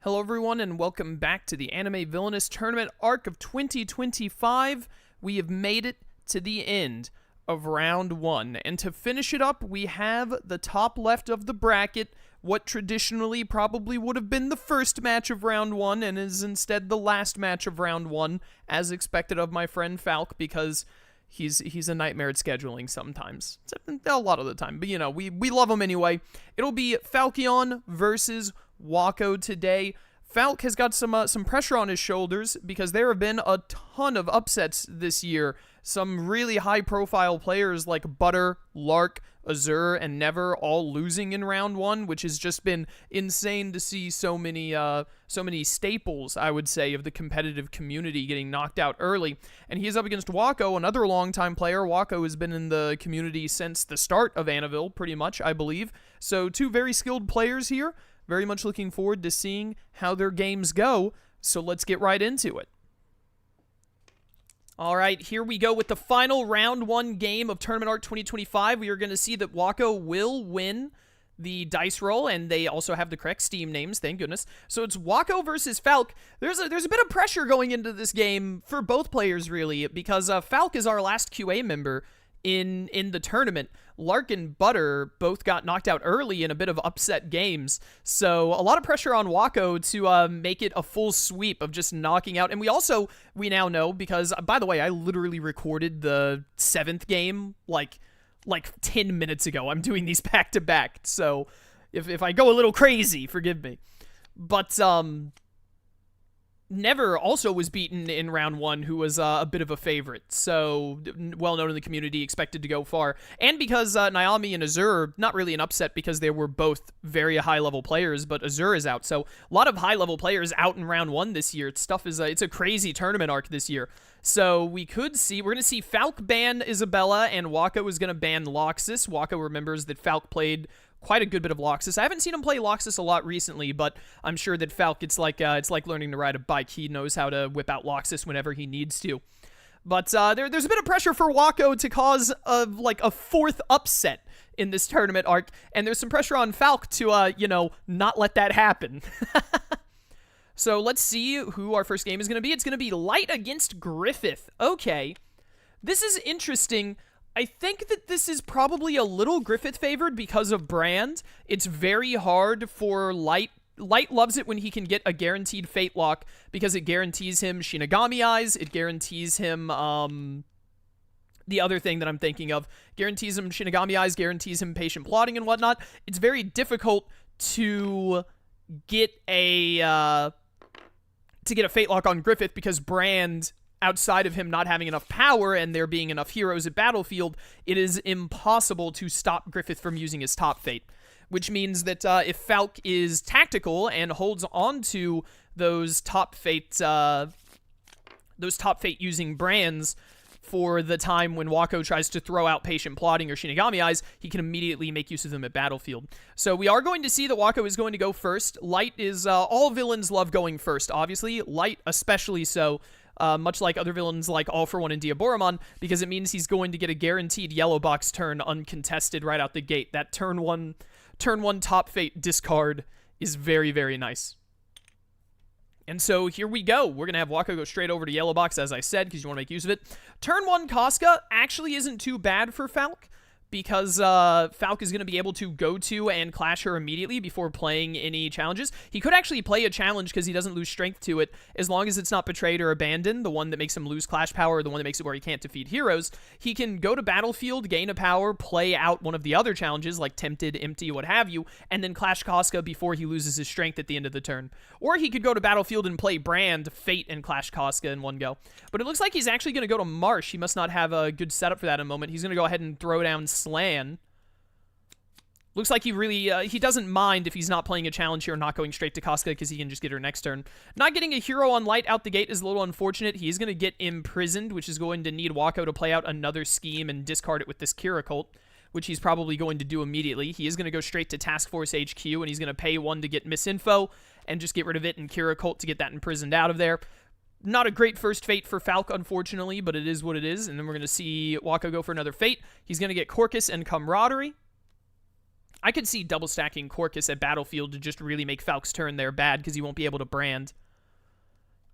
Hello everyone and welcome back to the Anime Villainous Tournament Arc of 2025. We have made it to the end of round 1, and to finish it up we have the top left of the bracket, what traditionally probably would have been the first match of round 1 and is instead the last match of round 1, as expected of my friend Falk, because he's a nightmare at scheduling sometimes. A lot of the time, but you know, we love him anyway. It'll be Phalkion versus Waco today. Falk has got some pressure on his shoulders because there have been a ton of upsets this year. Some really high-profile players like Butter, Lark, Azur, and Never all losing in round 1, which has just been insane to see so many staples, I would say, of the competitive community getting knocked out early. And he is up against Waco, another longtime player. Waco has been in the community since the start of Annaville, pretty much, I believe. So two very skilled players here. Very much looking forward to seeing how their games go, so let's get right into it. All right, here we go with the final round 1 game of Tournament Arc 2025. We are going to see that Waco will win the dice roll, and they also have the correct Steam names, thank goodness. So it's Waco versus Falk. There's a bit of pressure going into this game for both players, really, because Falk is our last QA member in the tournament. Lark and Butter both got knocked out early in a bit of upset games, so a lot of pressure on Waco to make it a full sweep of just knocking out. And we now know, because, by the way, I literally recorded the 7th game like 10 minutes ago. I'm doing these back to back, so if I go a little crazy, forgive me. But Never also was beaten in round 1, who was a bit of a favorite, so well known in the community, expected to go far. And because Naomi and Azur, not really an upset because they were both very high-level players, but Azur is out, so a lot of high-level players out in round 1 this year. It's a crazy tournament arc this year. So we're going to see Falk ban Isabella, and Waco is going to ban Loxus. Waco remembers that Falk played quite a good bit of Loxus. I haven't seen him play Loxus a lot recently, but I'm sure that Falk, it's like learning to ride a bike. He knows how to whip out Loxus whenever he needs to. But there's a bit of pressure for Waco to cause a 4th upset in this tournament arc, and there's some pressure on Falk to not let that happen. So let's see who our first game is going to be. It's going to be Light against Griffith. Okay, this is interesting. I think that this is probably a little Griffith favored because of brand. It's very hard for Light. Light loves it when he can get a guaranteed Fate Lock because it guarantees him Shinigami Eyes. It guarantees him, the other thing that I'm thinking of. Guarantees him Shinigami Eyes, guarantees him Patient Plotting and whatnot. It's very difficult to get a Fate Lock on Griffith because brand, outside of him not having enough power and there being enough heroes at Battlefield, it is impossible to stop Griffith from using his top fate. Which means that if Falk is tactical and holds on to those top fate using brands for the time when Waco tries to throw out Patient Plotting or Shinigami Eyes, he can immediately make use of them at Battlefield. So we are going to see that Waco is going to go first. Light is, all villains love going first, obviously. Light especially so. Much like other villains like All For One and Diaboromon, because it means he's going to get a guaranteed yellow box turn uncontested right out the gate. That turn one top fate discard is very, very nice. And so here we go. We're going to have Waco go straight over to yellow box, as I said, because you want to make use of it. Turn 1 Casca actually isn't too bad for Falk, because Falk is going to be able to go to and clash her immediately before playing any challenges. He could actually play a challenge because he doesn't lose strength to it, as long as it's not Betrayed or Abandoned, the one that makes him lose clash power, or the one that makes it where he can't defeat heroes. He can go to Battlefield, gain a power, play out one of the other challenges, like Tempted, Empty, what have you, and then clash Casca before he loses his strength at the end of the turn. Or he could go to Battlefield and play Brand, Fate, and clash Casca in one go. But it looks like he's actually going to go to Marsh. He must not have a good setup for that in a moment. He's going to go ahead and throw down Slan. Looks like he really, he doesn't mind if he's not playing a challenge here and not going straight to Casca because he can just get her next turn. Not getting a hero on Light out the gate is a little unfortunate. He is going to get imprisoned, which is going to need Waco to play out another scheme and discard it with this Kira Cult, which he's probably going to do immediately. He is going to go straight to Task Force HQ, and he's going to pay 1 to get Misinfo and just get rid of it and Kira Cult to get that imprisoned out of there. Not a great first fate for Falk, unfortunately, but it is what it is. And then we're going to see Waco go for another fate. He's going to get Corcus and Camaraderie. I could see double stacking Corcus at Battlefield to just really make Falk's turn there bad because he won't be able to brand.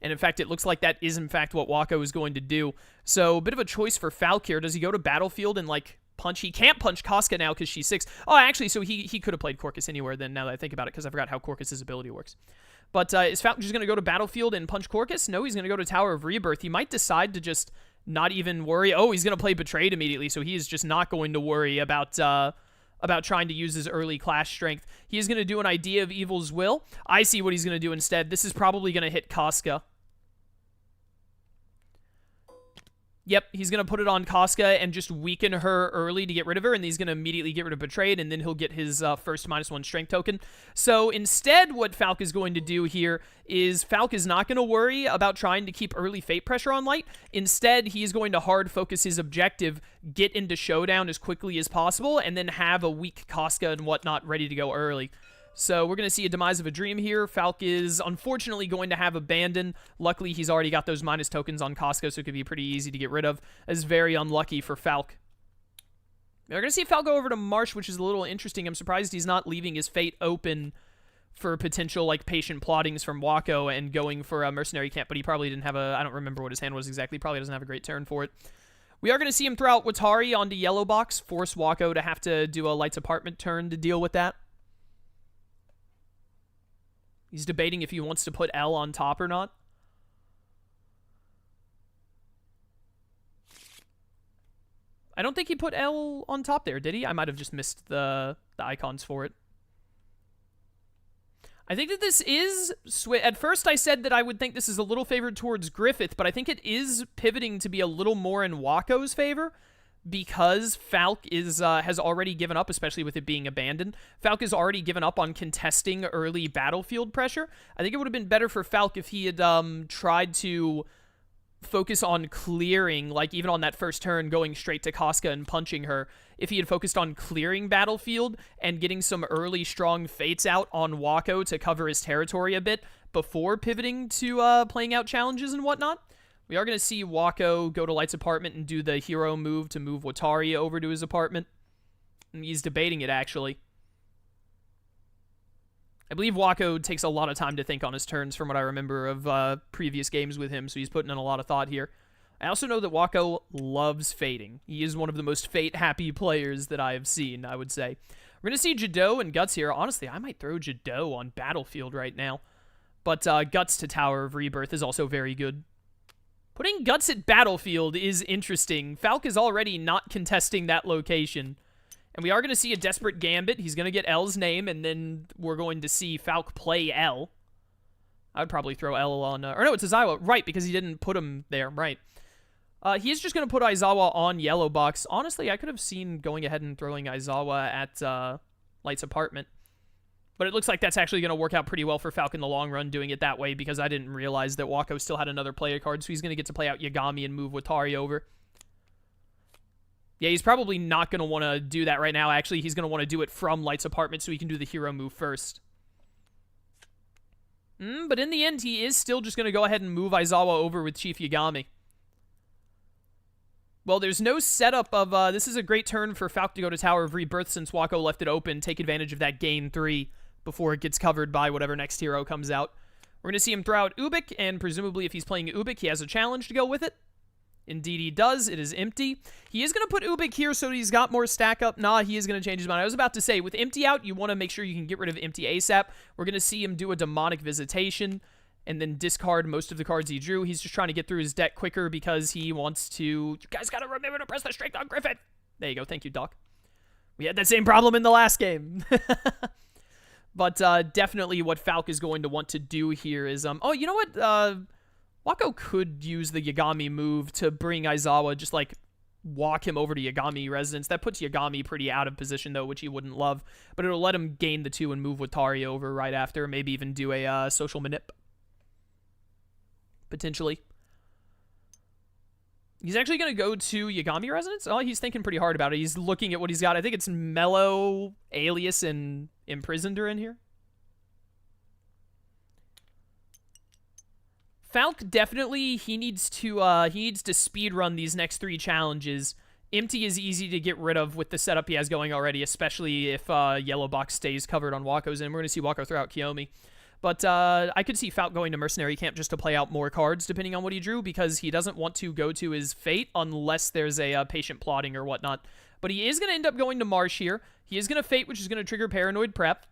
And in fact, it looks like that is in fact what Waco is going to do. So a bit of a choice for Phalk here. Does he go to Battlefield and like punch? He can't punch Casca now because she's 6. Oh, actually, so he could have played Corcus anywhere then, now that I think about it, because I forgot how Corcus's ability works. But is Falk just going to go to Battlefield and punch Corcus? No, he's going to go to Tower of Rebirth. He might decide to just not even worry. Oh, he's going to play Betrayed immediately, so he is just not going to worry about trying to use his early clash strength. He is going to do an Idea of Evil's Will. I see what he's going to do instead. This is probably going to hit Casca. Yep, he's going to put it on Casca and just weaken her early to get rid of her, and he's going to immediately get rid of Betrayed, and then he'll get his first -1 strength token. So instead, what Falk is going to do here is Falk is not going to worry about trying to keep early fate pressure on Light. Instead, he is going to hard focus his objective, get into Showdown as quickly as possible, and then have a weak Casca and whatnot ready to go early. So we're going to see a Demise of a Dream here. Falk is unfortunately going to have Abandon. Luckily, he's already got those minus tokens on Casca, so it could be pretty easy to get rid of. That is very unlucky for Falk. We're going to see Falk go over to Marsh, which is a little interesting. I'm surprised he's not leaving his fate open for potential like patient plottings from Waco and going for a Mercenary Camp, but he probably didn't have a... I don't remember what his hand was exactly. Probably doesn't have a great turn for it. We are going to see him throw out Watari onto Yellow Box, force Waco to have to do a Light's Apartment turn to deal with that. He's debating if he wants to put L on top or not. I don't think he put L on top there, did he? I might have just missed the icons for it. I think that this is... At first I said that I would think this is a little favored towards Griffith, but I think it is pivoting to be a little more in Waco's favor, because Falk is has already given up, especially with it being abandoned. Falk has already given up on contesting early battlefield pressure. I think it would have been better for Falk if he had tried to focus on clearing, like even on that first turn, going straight to Casca and punching her. If he had focused on clearing battlefield and getting some early strong fates out on Waco to cover his territory a bit before pivoting to playing out challenges and whatnot. We are going to see Waco go to Light's apartment and do the hero move to move Watari over to his apartment. And he's debating it, actually. I believe Waco takes a lot of time to think on his turns from what I remember of previous games with him, so he's putting in a lot of thought here. I also know that Waco loves fating. He is one of the most fate-happy players that I have seen, I would say. We're going to see Jadot and Guts here. Honestly, I might throw Jadot on Battlefield right now. But Guts to Tower of Rebirth is also very good. Putting Guts at Battlefield is interesting. Falk is already not contesting that location. And we are going to see a Desperate Gambit. He's going to get L's name, and then we're going to see Falk play L. I would probably throw L on... or no, it's Aizawa. Right, because he didn't put him there. Right. He is just going to put Aizawa on Yellow Box. Honestly, I could have seen going ahead and throwing Aizawa at Light's apartment. But it looks like that's actually going to work out pretty well for Falk in the long run, doing it that way, because I didn't realize that Waco still had another player card, so he's going to get to play out Yagami and move Watari over. Yeah, he's probably not going to want to do that right now. Actually, he's going to want to do it from Light's apartment so he can do the hero move first. But in the end, he is still just going to go ahead and move Aizawa over with Chief Yagami. Well, there's no setup of... this is a great turn for Falk to go to Tower of Rebirth since Waco left it open. Take advantage of that gain 3 before it gets covered by whatever next hero comes out. We're going to see him throw out Ubik, and presumably if he's playing Ubik, he has a challenge to go with it. Indeed he does. It is empty. He is going to put Ubik here so he's got more stack up. Nah, he is going to change his mind. I was about to say, with empty out, you want to make sure you can get rid of empty ASAP. We're going to see him do a Demonic Visitation and then discard most of the cards he drew. He's just trying to get through his deck quicker because he wants to... You guys got to remember to press the strength on Griffith. There you go. Thank you, Doc. We had that same problem in the last game. But definitely what Falk is going to want to do here is... oh, you know what? Waco could use the Yagami move to bring Aizawa, just like walk him over to Yagami residence. That puts Yagami pretty out of position, though, which he wouldn't love. But it'll let him gain the 2 and move Watari over right after. Maybe even do a social manip. Potentially. He's actually going to go to Yagami residence? Oh, he's thinking pretty hard about it. He's looking at what he's got. I think it's Mellow, Alias, and Imprisoned are in here. Falk definitely he needs to speed run these next 3 challenges Empty is easy to get rid of with the setup he has going already, especially if Yellow Box stays covered on Waco's, and we're going to see Waco throw out Kiyomi. But I could see Falk going to Mercenary Camp just to play out more cards, depending on what he drew, because he doesn't want to go to his Fate unless there's a patient plotting or whatnot. But he is going to end up going to Marsh here. He is going to Fate, which is going to trigger Paranoid Prep.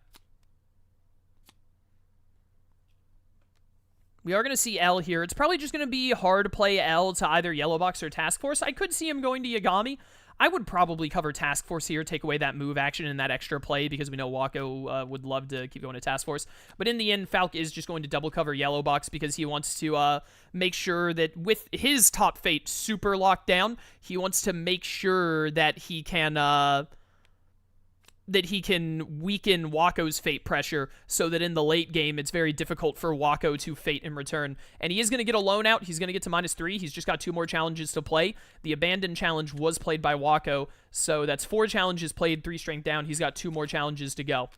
We are going to see L here. It's probably just going to be hard to play L to either Yellow Box or Task Force. I could see him going to Yagami. I would probably cover Task Force here, take away that move action and that extra play, because we know Waco would love to keep going to Task Force. But in the end, Falk is just going to double cover Yellow Box because he wants to make sure that with his top Fate super locked down, he wants to make sure that he can weaken Waco's Fate pressure so that in the late game, it's very difficult for Waco to Fate in return. And he is going to get a lone out. He's going to get to -3. He's just got 2 more challenges to play. The Abandon challenge was played by Waco, so that's 4 challenges played, 3 strength down. He's got 2 more challenges to go.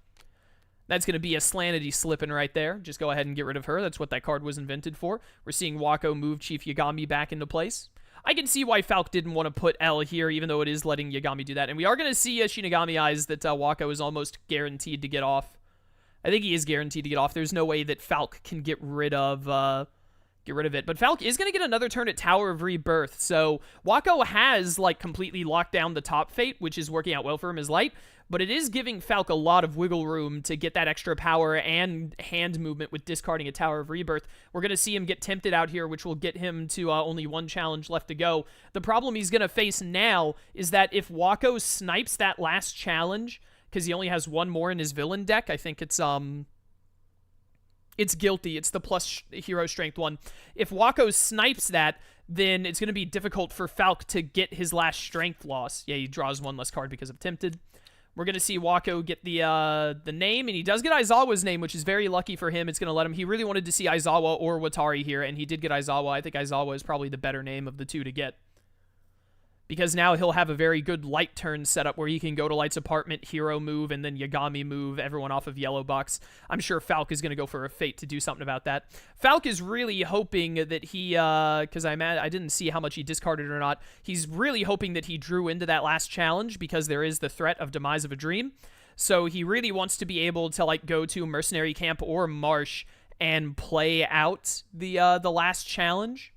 That's going to be a Slanity slipping right there. Just go ahead and get rid of her. That's what that card was invented for. We're seeing Waco move Chief Yagami back into place. I can see why Falk didn't want to put L here, even though it is letting Yagami do that. And we are going to see a Shinigami Eyes that Waco is almost guaranteed to get off. I think he is guaranteed to get off. There's no way that Falk can get rid of it. But Falk is going to get another turn at Tower of Rebirth. So Waco has like completely locked down the top Fate, which is working out well for him as light. But it is giving Falk a lot of wiggle room to get that extra power and hand movement with discarding a Tower of Rebirth. We're going to see him get tempted out here, which will get him to only 1 challenge left to go. The problem he's going to face now is that if Waco snipes that last challenge, because he only has 1 more in his villain deck, I think it's Guilty. It's the plus hero strength one. If Waco snipes that, then it's going to be difficult for Falk to get his last strength loss. Yeah, he draws 1 less card because of Tempted. We're going to see Waco get the name, and he does get Aizawa's name, which is very lucky for him. It's going to let him... He really wanted to see Aizawa or Watari here, and he did get Aizawa. I think Aizawa is probably the better name of the 2 to get. Because now he'll have a very good light turn setup where he can go to Light's apartment, hero move, and then Yagami move everyone off of Yellow Box. I'm sure Falk is going to go for a Fate to do something about that. Falk is really hoping that he, because I didn't see how much he discarded or not. He's really hoping that he drew into that last challenge because there is the threat of Demise of a Dream. So he really wants to be able to like go to Mercenary Camp or Marsh and play out the last challenge,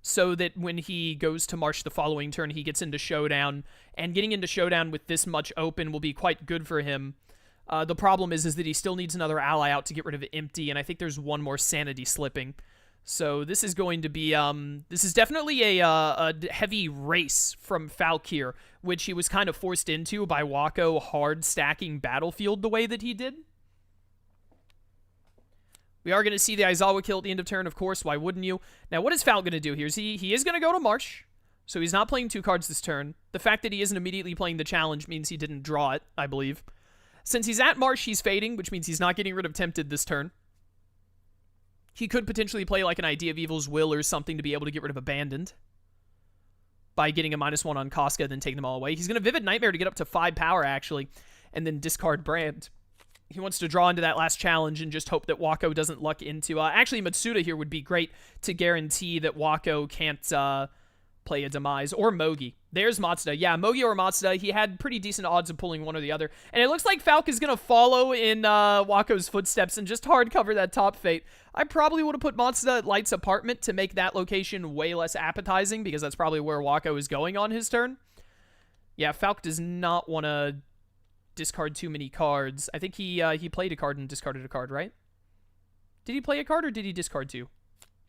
so that when he goes to Marsh the following turn, he gets into Showdown, and getting into Showdown with this much open will be quite good for him. The problem is that he still needs another ally out to get rid of Empty, and I think there's 1 more Sanity slipping. So this is going to be, this is definitely a heavy race from Falk here, which he was kind of forced into by Waco hard stacking Battlefield the way that he did. We are going to see the Aizawa kill at the end of turn, of course. Why wouldn't you? Now, what is Falk going to do here? He is going to go to Marsh, so he's not playing 2 cards this turn. The fact that he isn't immediately playing the challenge means he didn't draw it, I believe. Since he's at Marsh, he's fading, which means he's not getting rid of Tempted this turn. He could potentially play like an Idea of Evil's Will or something to be able to get rid of Abandoned by getting a -1 on Casca, then taking them all away. He's going to Vivid Nightmare to get up to 5 power, actually, and then discard Brand. He wants to draw into that last challenge and just hope that Waco doesn't luck into... actually, Matsuda here would be great to guarantee that Waco can't play a Demise. Or Mogi. There's Matsuda. Yeah, Mogi or Matsuda. He had pretty decent odds of pulling one or the other. And it looks like Falk is going to follow in Waco's footsteps and just hard cover that top Fate. I probably would have put Matsuda at Light's apartment to make that location way less appetizing, because that's probably where Waco is going on his turn. Yeah, Falk does not want to discard too many cards. I think he played a card and discarded a card, right? Did he play a card or did he discard 2?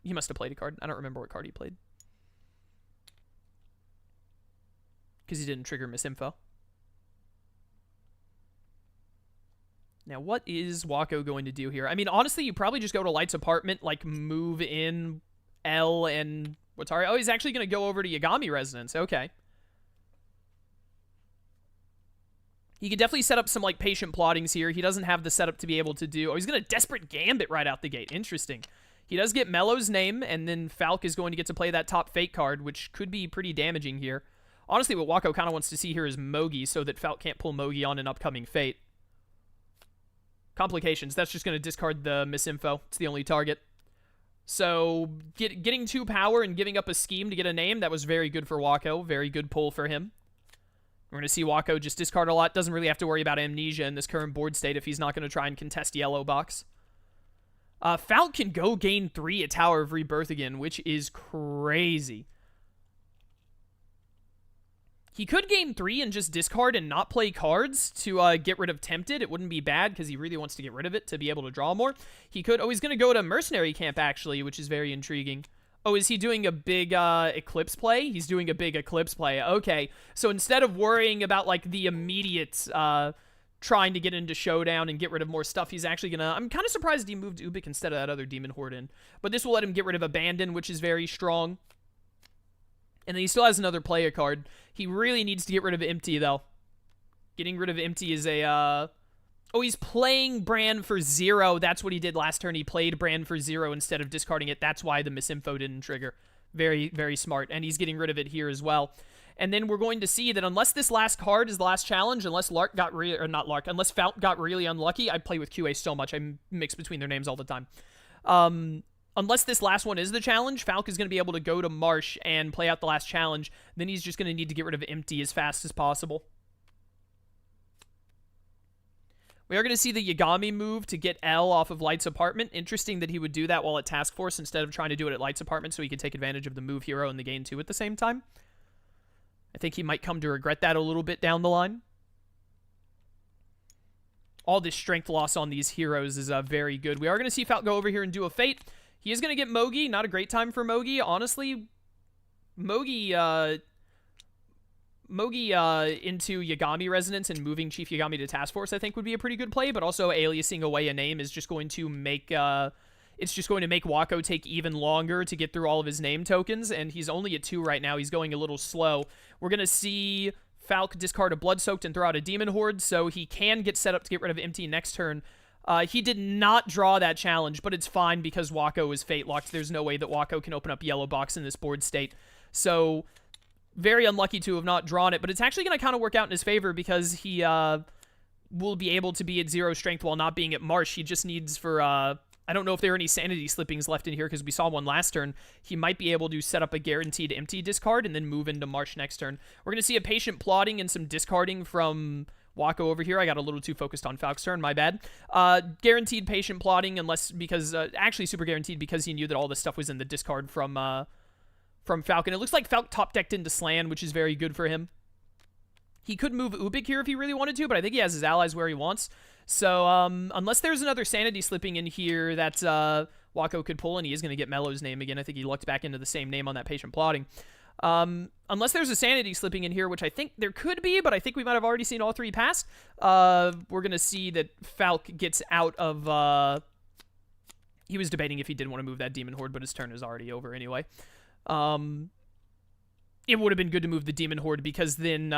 He must have played a card. I don't remember what card he played. Because he didn't trigger misinfo. Now, what is Waco going to do here? I mean, honestly, you probably just go to Light's apartment, like move in L and Watari. Oh, he's actually going to go over to Yagami Residence. Okay. He could definitely set up some, like, patient plottings here. He doesn't have the setup to be able to do... Oh, he's going to Desperate Gambit right out the gate. Interesting. He does get Mellow's name, and then Falk is going to get to play that top Fate card, which could be pretty damaging here. Honestly, what Waco kind of wants to see here is Mogi, so that Falk can't pull Mogi on an upcoming Fate. Complications. That's just going to discard the misinfo. It's the only target. So getting 2 power and giving up a scheme to get a name, that was very good for Waco. Very good pull for him. We're going to see Waco just discard a lot. Doesn't really have to worry about Amnesia in this current board state if he's not going to try and contest Yellow Box. Falk can go gain 3 at Tower of Rebirth again, which is crazy. He could gain 3 and just discard and not play cards to get rid of Tempted. It wouldn't be bad because he really wants to get rid of it to be able to draw more. He could... Oh, he's going to go to Mercenary Camp, actually, which is very intriguing. Oh, is he doing a big Eclipse play? He's doing a big Eclipse play. Okay, so instead of worrying about, like, the immediate trying to get into Showdown and get rid of more stuff, he's actually going to... I'm kind of surprised he moved Ubik instead of that other Demon Horde in. But this will let him get rid of Abandon, which is very strong. And then he still has another player card. He really needs to get rid of Empty, though. Getting rid of Empty is a... Oh, he's playing Brand for 0. That's what he did last turn. He played Brand for 0 instead of discarding it. That's why the Misinfo didn't trigger. Very, very smart. And he's getting rid of it here as well. And then we're going to see that unless this last card is the last challenge, unless Lark got really... Or not Lark. Unless Falk got really unlucky. I play with QA so much. I mix between their names all the time. Unless this last one is the challenge, Falk is going to be able to go to Marsh and play out the last challenge. Then he's just going to need to get rid of Empty as fast as possible. We are going to see the Yagami move to get L off of Light's apartment. Interesting that he would do that while at Task Force instead of trying to do it at Light's apartment so he could take advantage of the move hero and the gain 2 at the same time. I think he might come to regret that a little bit down the line. All this strength loss on these heroes is very good. We are going to see Falk go over here and do a Fate. He is going to get Mogi. Not a great time for Mogi. Honestly, Mogi into Yagami Resonance and moving Chief Yagami to Task Force, I think, would be a pretty good play, but also aliasing away a name is just going to make... it's just going to make Waco take even longer to get through all of his name tokens, and he's only at 2 right now. He's going a little slow. We're going to see Falk discard a Blood-Soaked and throw out a Demon Horde, so he can get set up to get rid of Empty next turn. He did not draw that challenge, but it's fine because Waco is Fate Locked. There's no way that Waco can open up Yellow Box in this board state. So, very unlucky to have not drawn it, but it's actually going to kind of work out in his favor because he will be able to be at 0 strength while not being at Marsh. He just needs for... I don't know if there are any Sanity Slippings left in here because we saw one last turn. He might be able to set up a guaranteed Empty discard and then move into Marsh next turn. We're going to see a Patient Plotting and some discarding from... Waco over here. I got a little too focused on Falk's turn, my bad. Guaranteed Patient Plotting, because actually super guaranteed because he knew that all this stuff was in the discard from Falcon. It looks like Falk top decked into Slan, which is very good for him. He could move Ubik here if he really wanted to, but I think he has his allies where he wants. So, unless there's another Sanity Slipping in here that Waco could pull, and he is going to get Mello's name again. I think he lucked back into the same name on that Patient Plotting. Unless there's a Sanity Slipping in here, which I think there could be, but I think we might have already seen all 3 pass. We're going to see that Falk gets out of... He was debating if he didn't want to move that Demon Horde, but his turn is already over anyway. It would have been good to move the Demon Horde because then...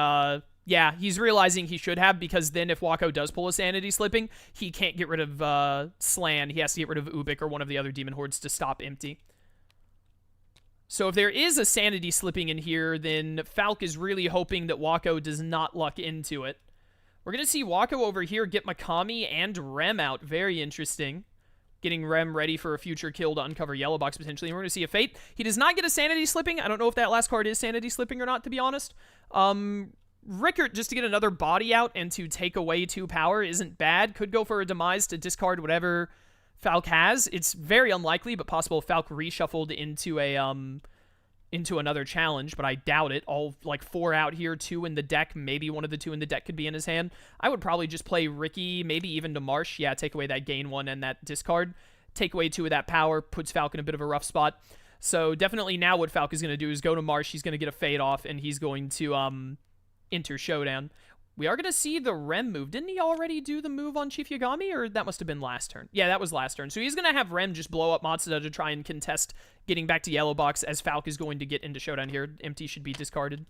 yeah, he's realizing he should have, because then if Waco does pull a Sanity Slipping, he can't get rid of Slan. He has to get rid of Ubik or one of the other Demon Hordes to stop Empty. So if there is a Sanity Slipping in here, then Falk is really hoping that Waco does not luck into it. We're going to see Waco over here get Makami and Rem out. Very interesting. Getting Rem ready for a future kill to uncover Yellow Box potentially. And we're going to see a Fate. He does not get a Sanity Slipping. I don't know if that last card is Sanity Slipping or not, to be honest. Rickert, just to get another body out and to take away 2 power isn't bad. Could go for a Demise to discard whatever Falk has. It's very unlikely, but possible Falk reshuffled into a into another challenge, but I doubt it. All like 4 out here, 2 in the deck. Maybe one of the 2 in the deck could be in his hand. I would probably just play Ricky, maybe even to Marsh. Yeah, take away that gain 1 and that discard. Take away 2 of that power, puts Falk in a bit of a rough spot. So definitely now what Falk is going to do is go to Marsh. He's going to get a Fade off, and he's going to enter Showdown. We are going to see the Rem move. Didn't he already do the move on Chief Yagami, or that must have been last turn? Yeah, that was last turn. So he's going to have Rem just blow up Matsuda to try and contest getting back to Yellow Box, as Falk is going to get into Showdown here. Empty should be discarded.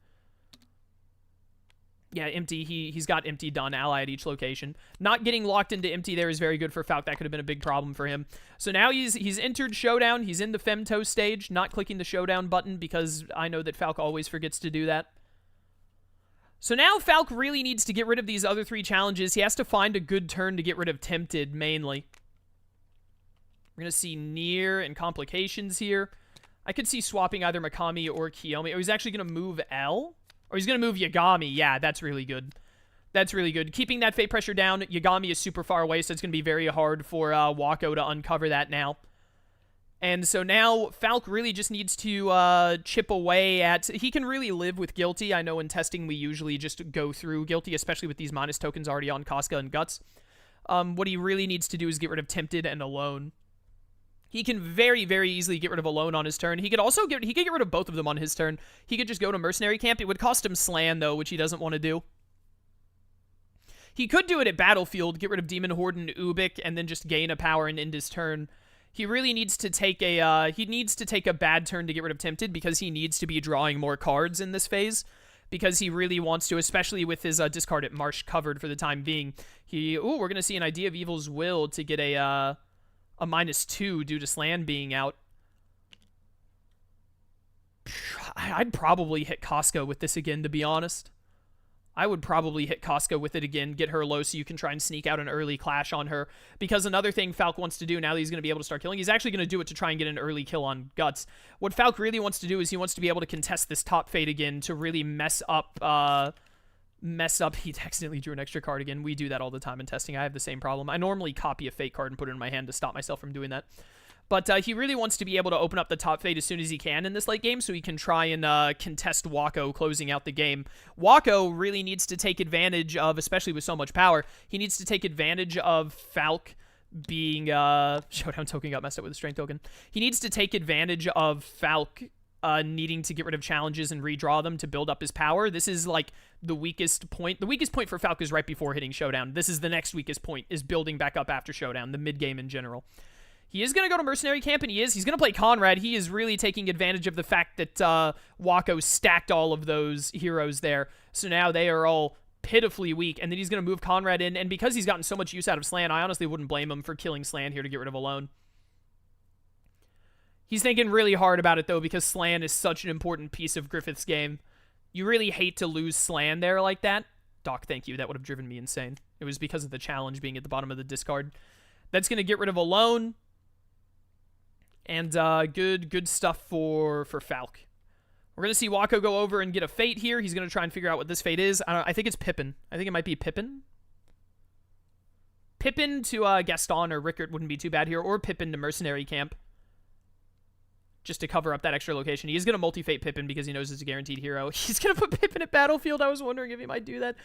Yeah, Empty. He's got Empty done, ally at each location. Not getting locked into Empty there is very good for Falk. That could have been a big problem for him. So now he's entered Showdown. He's in the Femto stage, not clicking the Showdown button because I know that Falk always forgets to do that. So now Falk really needs to get rid of these other 3 challenges. He has to find a good turn to get rid of Tempted, mainly. We're going to see Near and Complications here. I could see swapping either Mikami or Kiyomi. Oh, he's actually going to move L? Or he's going to move Yagami. Yeah, that's really good. That's really good. Keeping that Fate pressure down. Yagami is super far away, so it's going to be very hard for Waco to uncover that now. And so now Falk really just needs to chip away at... He can really live with Guilty. I know in testing we usually just go through Guilty, especially with these minus tokens already on Casca and Guts. What he really needs to do is get rid of Tempted and Alone. He can very, very easily get rid of Alone on his turn. He could also get rid of both of them on his turn. He could just go to Mercenary Camp. It would cost him Slan, though, which he doesn't want to do. He could do it at Battlefield, get rid of Demon Horde and Ubik, and then just gain a power and end his turn. He really needs to take a bad turn to get rid of Tempted, because he needs to be drawing more cards in this phase. Because he really wants to, especially with his discard at Marsh covered for the time being. We're going to see an Idea of Evil's Will to get a -2 due to Slan being out. I'd probably hit Casca with this again, to be honest. I would probably hit Casca with it again, get her low so you can try and sneak out an early clash on her. Because another thing Falk wants to do now that he's going to be able to start killing, he's actually going to do it to try and get an early kill on Guts. What Falk really wants to do is he wants to be able to contest this top fate again to really mess up. He accidentally drew an extra card again. We do that all the time in testing. I have the same problem. I normally copy a fate card and put it in my hand to stop myself from doing that. But he really wants to be able to open up the top fate as soon as he can in this late game so he can try and contest Waco closing out the game. Waco really needs to take advantage of, especially with so much power, he needs to take advantage of Falk being... Showdown token got messed up with a strength token. He needs to take advantage of Falk needing to get rid of challenges and redraw them to build up his power. This is like the weakest point. The weakest point for Falk is right before hitting Showdown. This is the next weakest point, is building back up after Showdown, the mid-game in general. He is going to go to Mercenary Camp, and he's going to play Conrad. He is really taking advantage of the fact that Waco stacked all of those heroes there. So now they are all pitifully weak, and then he's going to move Conrad in, and because he's gotten so much use out of Slan, I honestly wouldn't blame him for killing Slan here to get rid of Alone. He's thinking really hard about it, though, because Slan is such an important piece of Griffith's game. You really hate to lose Slan there like that. Doc, thank you. That would have driven me insane. It was because of the challenge being at the bottom of the discard. That's going to get rid of Alone. And good stuff for Falk. We're going to see Waco go over and get a Fate here. He's going to try and figure out what this Fate is. I think it's Pippin. I think it might be Pippin. Pippin to Gaston or Rickert wouldn't be too bad here. Or Pippin to Mercenary Camp. Just to cover up that extra location. He is going to multi-Fate Pippin because he knows it's a guaranteed hero. He's going to put Pippin at Battlefield. I was wondering if he might do that.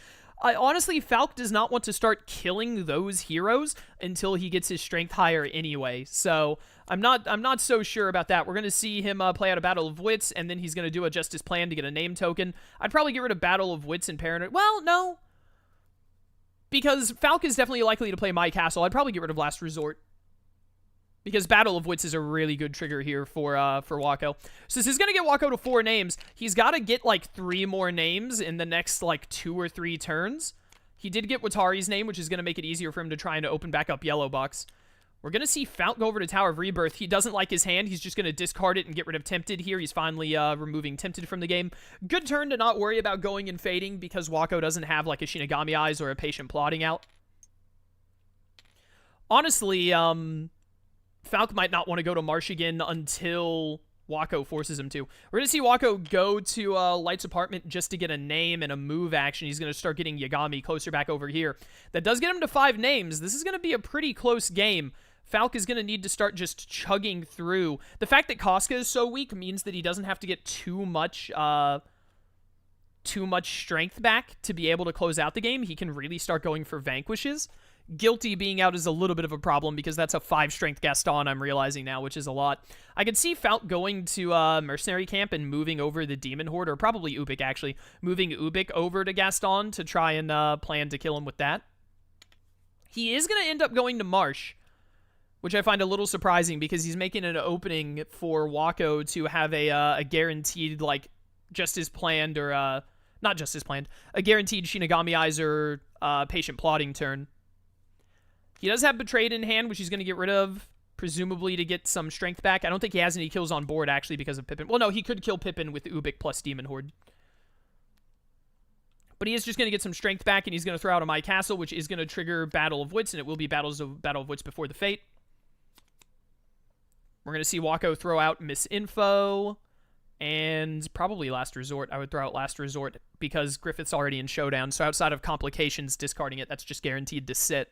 Honestly, Falk does not want to start killing those heroes until he gets his strength higher anyway. So I'm not so sure about that. We're going to see him play out a Battle of Wits, and then he's going to do a Justice Plan to get a name token. I'd probably get rid of Battle of Wits and Paranoid. Well, no. Because Falk is definitely likely to play My Castle. I'd probably get rid of Last Resort. Because Battle of Wits is a really good trigger here for Waco. So this is going to get Waco to 4 names. He's got to get, like, 3 more names in the next, like, 2 or 3 turns. He did get Watari's name, which is going to make it easier for him to try and open back up Yellow Box. We're going to see Falk go over to Tower of Rebirth. He doesn't like his hand. He's just going to discard it and get rid of Tempted here. He's finally removing Tempted from the game. Good turn to not worry about going and fading because Waco doesn't have, like, a Shinigami Eyes or a Patient Plotting out. Honestly, Falk might not want to go to Marsh again until Waco forces him to. We're going to see Waco go to Light's apartment just to get a name and a move action. He's going to start getting Yagami closer back over here. That does get him to 5 names. This is going to be a pretty close game. Falk is going to need to start just chugging through. The fact that Casca is so weak means that he doesn't have to get too much strength back to be able to close out the game. He can really start going for vanquishes. Guilty being out is a little bit of a problem because that's a 5 strength Gaston I'm realizing now, which is a lot. I could see Falk going to Mercenary Camp and moving over the Demon Horde, or probably Ubik actually, moving Ubik over to Gaston to try and plan to kill him with that. He is going to end up going to Marsh, which I find a little surprising because he's making an opening for Waco to have a guaranteed, like, just as planned, or not just as planned, a guaranteed Shinigami Eyes or Patient Plotting turn. He does have Betrayed in hand, which he's going to get rid of, presumably to get some strength back. I don't think he has any kills on board, actually, because of Pippin. Well, no, he could kill Pippin with Ubik plus Demon Horde. But he is just going to get some strength back, and he's going to throw out a My Castle, which is going to trigger Battle of Wits, and it will be Battle of Wits before the Fate. We're going to see Waco throw out Misinfo and probably Last Resort. I would throw out Last Resort because Griffith's already in Showdown, so outside of Complications, discarding it, that's just guaranteed to sit.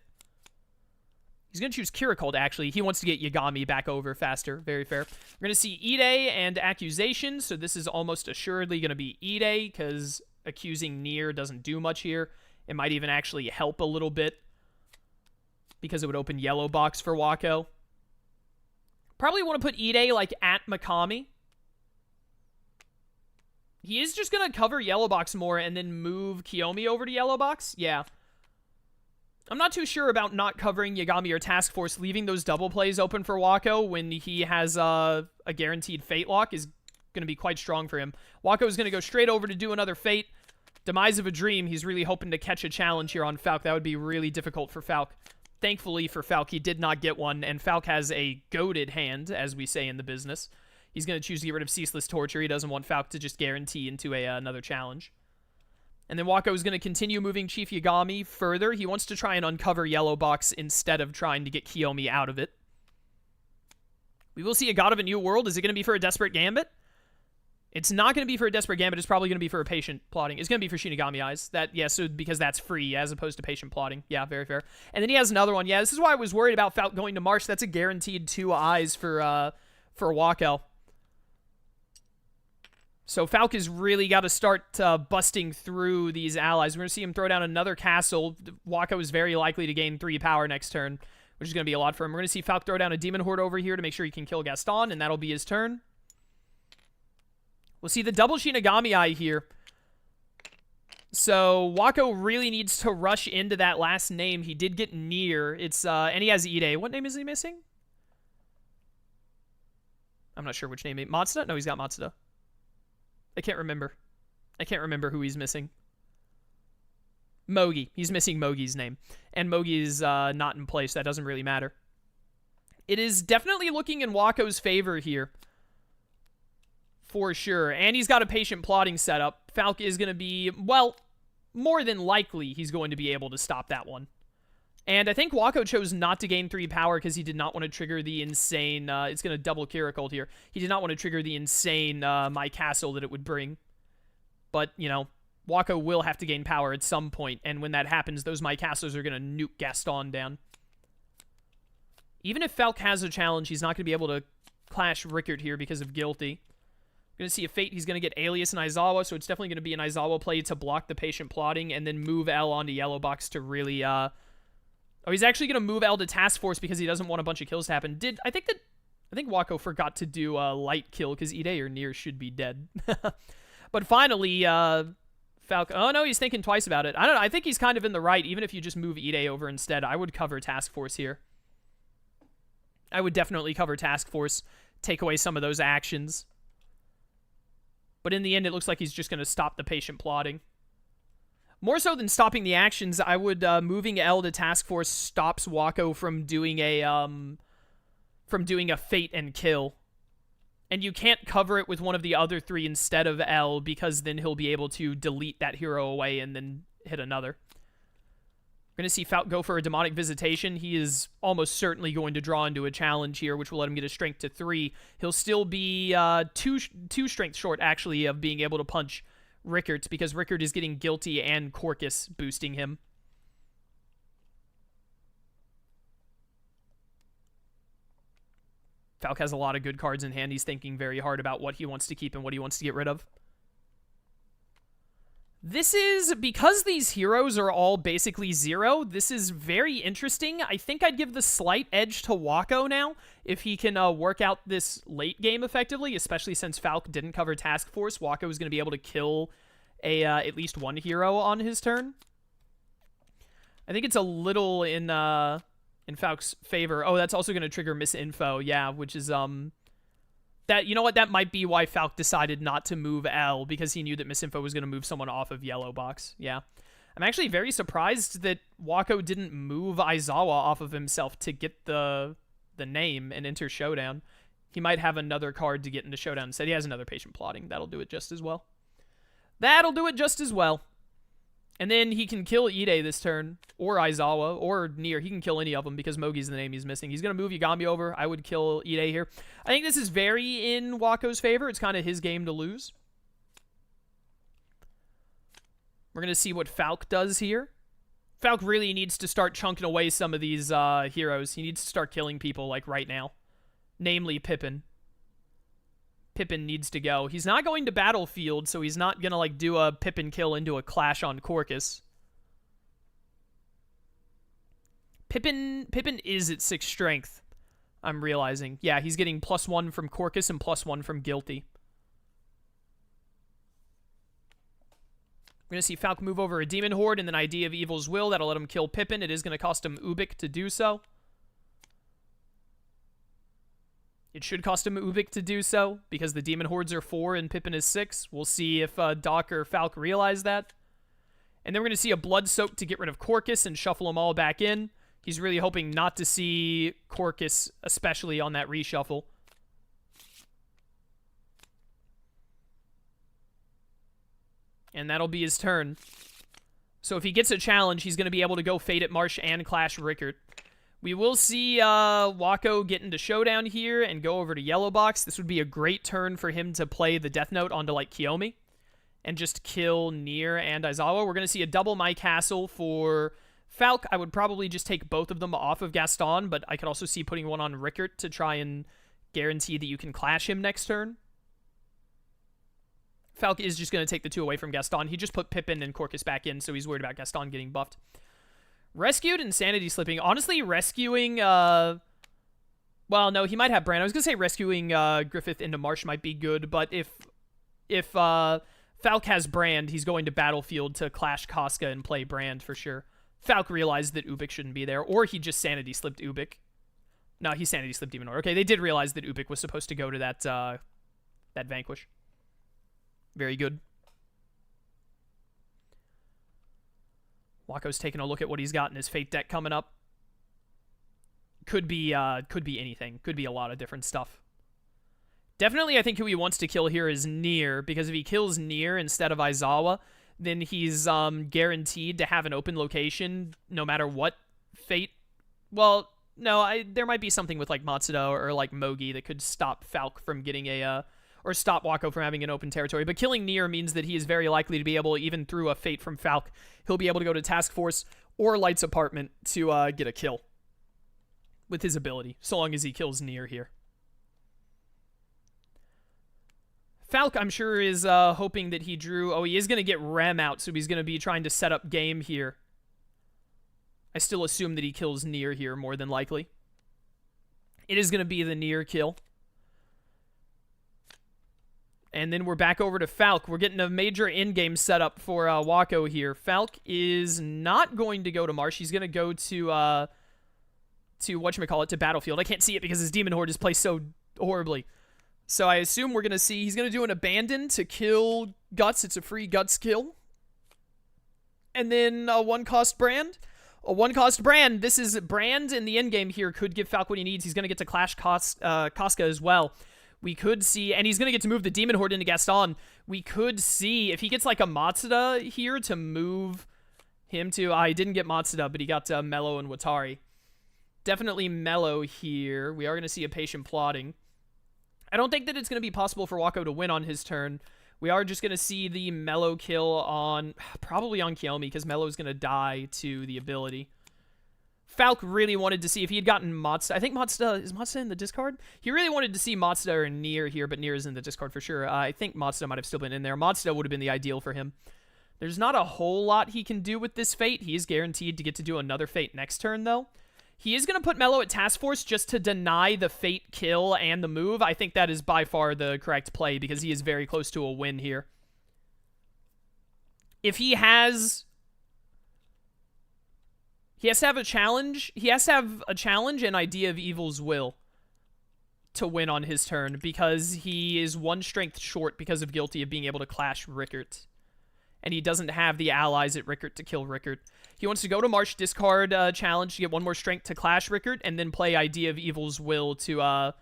He's going to choose Kirikold, actually. He wants to get Yagami back over faster. Very fair. We're going to see Ide and Accusation, so this is almost assuredly going to be Ide, because accusing Nier doesn't do much here. It might even actually help a little bit, because it would open Yellow Box for Waco. Probably want to put Ide, like, at Mikami. He is just going to cover Yellow Box more and then move Kiyomi over to Yellow Box? Yeah. I'm not too sure about not covering Yagami or Task Force. Leaving those double plays open for Waco when he has a guaranteed Fate lock is going to be quite strong for him. Waco is going to go straight over to do another Fate. Demise of a Dream. He's really hoping to catch a challenge here on Falk. That would be really difficult for Falk. Thankfully for Falk, he did not get one, and Falk has a goated hand, as we say in the business. He's going to choose to get rid of Ceaseless Torture. He doesn't want Falk to just guarantee into another challenge. And then Waco is going to continue moving Chief Yagami further. He wants to try and uncover Yellow Box instead of trying to get Kiyomi out of it. We will see a God of a New World. Is it going to be for a Desperate Gambit? It's not going to be for a Desperate Gambit. It's probably going to be for a Patient Plotting. It's going to be for Shinigami Eyes. So because that's free as opposed to Patient Plotting. Yeah, very fair. And then he has another one. Yeah, this is why I was worried about Falk going to Marsh. That's a guaranteed 2 eyes for Waco. So Falk has really got to start busting through these allies. We're going to see him throw down another castle. Waco is very likely to gain 3 power next turn, which is going to be a lot for him. We're going to see Falk throw down a Demon Horde over here to make sure he can kill Gaston, and that'll be his turn. We'll see the double Shinigami Eye here. So Waco really needs to rush into that last name. He did get Nier. And he has Ide. What name is he missing? I'm not sure which name. Matsuda? No, he's got Matsuda. I can't remember. I can't remember who he's missing. Mogi. He's missing Mogi's name. And Mogi is not in place. That doesn't really matter. It is definitely looking in Waco's favor here. For sure. And he's got a Patient Plotting setup. Falk is going to be, well, more than likely he's going to be able to stop that one. And I think Waco chose not to gain 3 power because he did not want to trigger the insane... it's going to double Kirikold here. He did not want to trigger the insane My Castle that it would bring. But, you know, Waco will have to gain power at some point, and when that happens, those My Castles are going to nuke Gaston down. Even if Falk has a challenge, he's not going to be able to clash Rickert here because of Guilty. We're going to see a Fate. He's going to get Alias and Aizawa, so it's definitely going to be an Aizawa play to block the Patient Plotting, and then move L onto Yellow Box to really... Oh, he's actually going to move L to Task Force because he doesn't want a bunch of kills to happen. I think Waco forgot to do a light kill because Ide or Nier should be dead. But finally, Falco... Oh, no, he's thinking twice about it. I don't know. I think he's kind of in the right. Even if you just move Ide over instead, I would cover Task Force here. I would definitely cover Task Force, take away some of those actions. But in the end, it looks like he's just going to stop the Patient Plotting. More so than stopping the actions, I would moving L to Task Force stops Waco from doing a Fate and kill. And you can't cover it with one of the other 3 instead of L, because then he'll be able to delete that hero away and then hit another. We're going to see Falk go for a Demonic Visitation. He is almost certainly going to draw into a challenge here, which will let him get his strength to 3. He'll still be 2 strength short, actually, of being able to punch Rickert, because Rickert is getting Guilty and Corcus boosting him. Falk has a lot of good cards in hand. He's thinking very hard about what he wants to keep and what he wants to get rid of. This is, because these heroes are all basically 0, this is very interesting. I think I'd give the slight edge to Waco now, if he can work out this late game effectively, especially since Falk didn't cover Task Force. Waco is going to be able to kill at least 1 hero on his turn. I think it's a little in Falk's favor. Oh, that's also going to trigger Misinfo, yeah, which is, that, you know what, that might be why Falk decided not to move L, because he knew that Misinfo was going to move someone off of Yellow Box. Yeah. I'm actually very surprised that Waco didn't move Aizawa off of himself to get the name and enter Showdown. He might have another card to get into Showdown instead. He has another Patient Plotting. That'll do it just as well. That'll do it just as well. And then he can kill Ide this turn, or Aizawa, or Nier. He can kill any of them because Mogi's the name he's missing. He's going to move Yagami over. I would kill Ide here. I think this is very in Waco's favor. It's kind of his game to lose. We're going to see what Falk does here. Falk really needs to start chunking away some of these heroes. He needs to start killing people, like, right now. Namely, Pippin. Pippin needs to go. He's not going to Battlefield, so he's not going to, like, do a Pippin kill into a clash on Corcus. Pippin is at 6 strength, I'm realizing. Yeah, he's getting +1 from Corcus and +1 from Guilty. We're going to see Falk move over a Demon Horde and then Idea of Evil's Will. That'll let him kill Pippin. It is going to cost him Ubik to do so. It should cost him Ubik to do so, because the Demon Hordes are 4 and Pippin is 6. We'll see if Doc or Falk realize that. And then we're going to see a Blood Soak to get rid of Corcus and shuffle them all back in. He's really hoping not to see Corcus, especially on that reshuffle. And that'll be his turn. So if he gets a challenge, he's going to be able to go Fate at Marsh and Clash Rickert. We will see Waco get into Showdown here and go over to Yellow Box. This would be a great turn for him to play the Death Note onto, like, Kiyomi and just kill Nier and Aizawa. We're going to see a double My Castle for Falk. I would probably just take both of them off of Gaston, but I could also see putting one on Rickert to try and guarantee that you can clash him next turn. Falk is just going to take the 2 away from Gaston. He just put Pippin and Corcus back in, so he's worried about Gaston getting buffed. Rescued and Sanity Slipping. Honestly, rescuing, well, no, he might have Brand. I was going to say rescuing Griffith into Marsh might be good, but if Falk has Brand, he's going to Battlefield to clash Casca and play Brand for sure. Falk realized that Ubik shouldn't be there, or he just Sanity Slipped Ubik. No, he Sanity Slipped Demon Horde. Okay, they did realize that Ubik was supposed to go to that Vanquish. Very good. Waco's taking a look at what he's got in his Fate deck coming up. Could be anything. Could be a lot of different stuff. Definitely, I think who he wants to kill here is Nier, because if he kills Nier instead of Aizawa, then he's guaranteed to have an open location no matter what Fate. Well, no, there might be something with, like, Matsuda or like Mogi that could stop Falk from getting or stop Waco from having an open territory. But killing Nier means that he is very likely to be able, even through a Fate from Falk, he'll be able to go to Task Force or Light's apartment to get a kill with his ability, so long as he kills Nier here. Falk, I'm sure, is hoping that he drew... Oh, he is going to get Rem out, so he's going to be trying to set up game here. I still assume that he kills Nier here, more than likely. It is going to be the Nier kill. And then we're back over to Falk. We're getting a major in-game setup for Waco here. Falk is not going to go to Marsh. He's going to go to whatchamacallit, to Battlefield. I can't see it because his Demon Horde is placed so horribly. So I assume we're going to see... He's going to do an Abandon to kill Guts. It's a free Guts kill. And then a one-cost Brand. A one-cost Brand. This is Brand in the endgame here. Could give Falk what he needs. He's going to get to clash Casca as well. We could see... And he's going to get to move the Demon Horde into Gaston. We could see... If he gets, like, a Matsuda here to move him to... he didn't get Matsuda, but he got Mello and Watari. Definitely Mello here. We are going to see a Patient Plotting. I don't think that it's going to be possible for Waco to win on his turn. We are just going to see the Mello kill on... Probably on Kiyomi, because Mello's going to die to the ability. Falk really wanted to see if he had gotten Matsuda. I think Matsuda... Is Matsuda in the discard? He really wanted to see Matsuda or Nier here, but Nier is in the discard for sure. I think Matsuda might have still been in there. Matsuda would have been the ideal for him. There's not a whole lot he can do with this Fate. He is guaranteed to get to do another Fate next turn, though. He is going to put Mello at Task Force just to deny the Fate kill and the move. I think that is by far the correct play because he is very close to a win here. If he has... He has to have a challenge. He has to have a challenge and Idea of Evil's Will to win on his turn because he is 1 strength short because of Guilty of being able to clash Rickert. And he doesn't have the allies at Rickert to kill Rickert. He wants to go to Marsh, discard challenge to get 1 more strength to clash Rickert, and then play Idea of Evil's Will to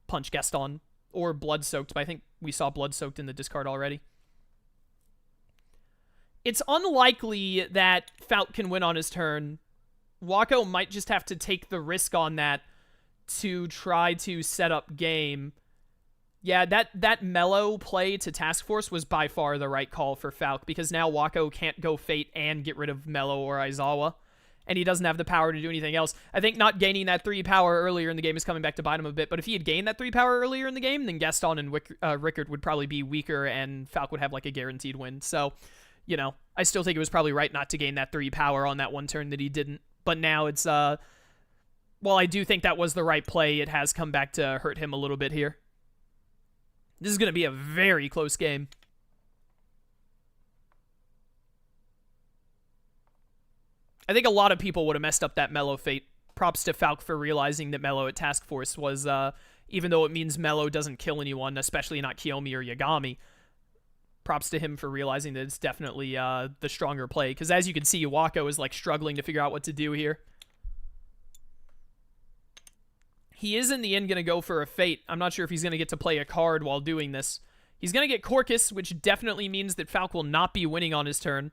punch Gaston. Or Blood Soaked, but I think we saw Blood Soaked in the discard already. It's unlikely that Falk can win on his turn. Waco might just have to take the risk on that to try to set up game. Yeah, that Mellow play to Task Force was by far the right call for Falk, because now Waco can't go Fate and get rid of Mellow or Aizawa, and he doesn't have the power to do anything else. I think not gaining that 3 power earlier in the game is coming back to bite him a bit, but if he had gained that 3 power earlier in the game, then Gaston and Rickard would probably be weaker, and Falk would have like a guaranteed win. So, you know, I still think it was probably right not to gain that 3 power on that one turn that he didn't. But now it's, while I do think that was the right play, it has come back to hurt him a little bit here. This is going to be a very close game. I think a lot of people would have messed up that Mellow Fate. Props to Falk for realizing that Mellow at Task Force was, even though it means Mellow doesn't kill anyone, especially not Kiyomi or Yagami, props to him for realizing that it's definitely the stronger play. Because as you can see, Waco is like struggling to figure out what to do here. He is in the end going to go for a Fate. I'm not sure if he's going to get to play a card while doing this. He's going to get Corcus, which definitely means that Falk will not be winning on his turn.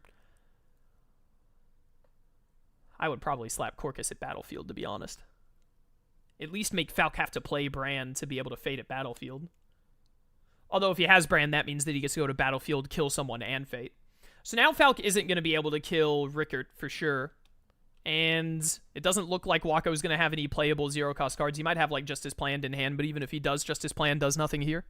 I would probably slap Corcus at Battlefield, to be honest. At least make Falk have to play Brand to be able to Fate at Battlefield. Although if he has Brand, that means that he gets to go to Battlefield, kill someone, and Fate. So now Falk isn't going to be able to kill Rickard for sure. And it doesn't look like Waco is going to have any playable zero-cost cards. He might have, like, Justice Planned in hand, but even if he does, Justice Planned does nothing here.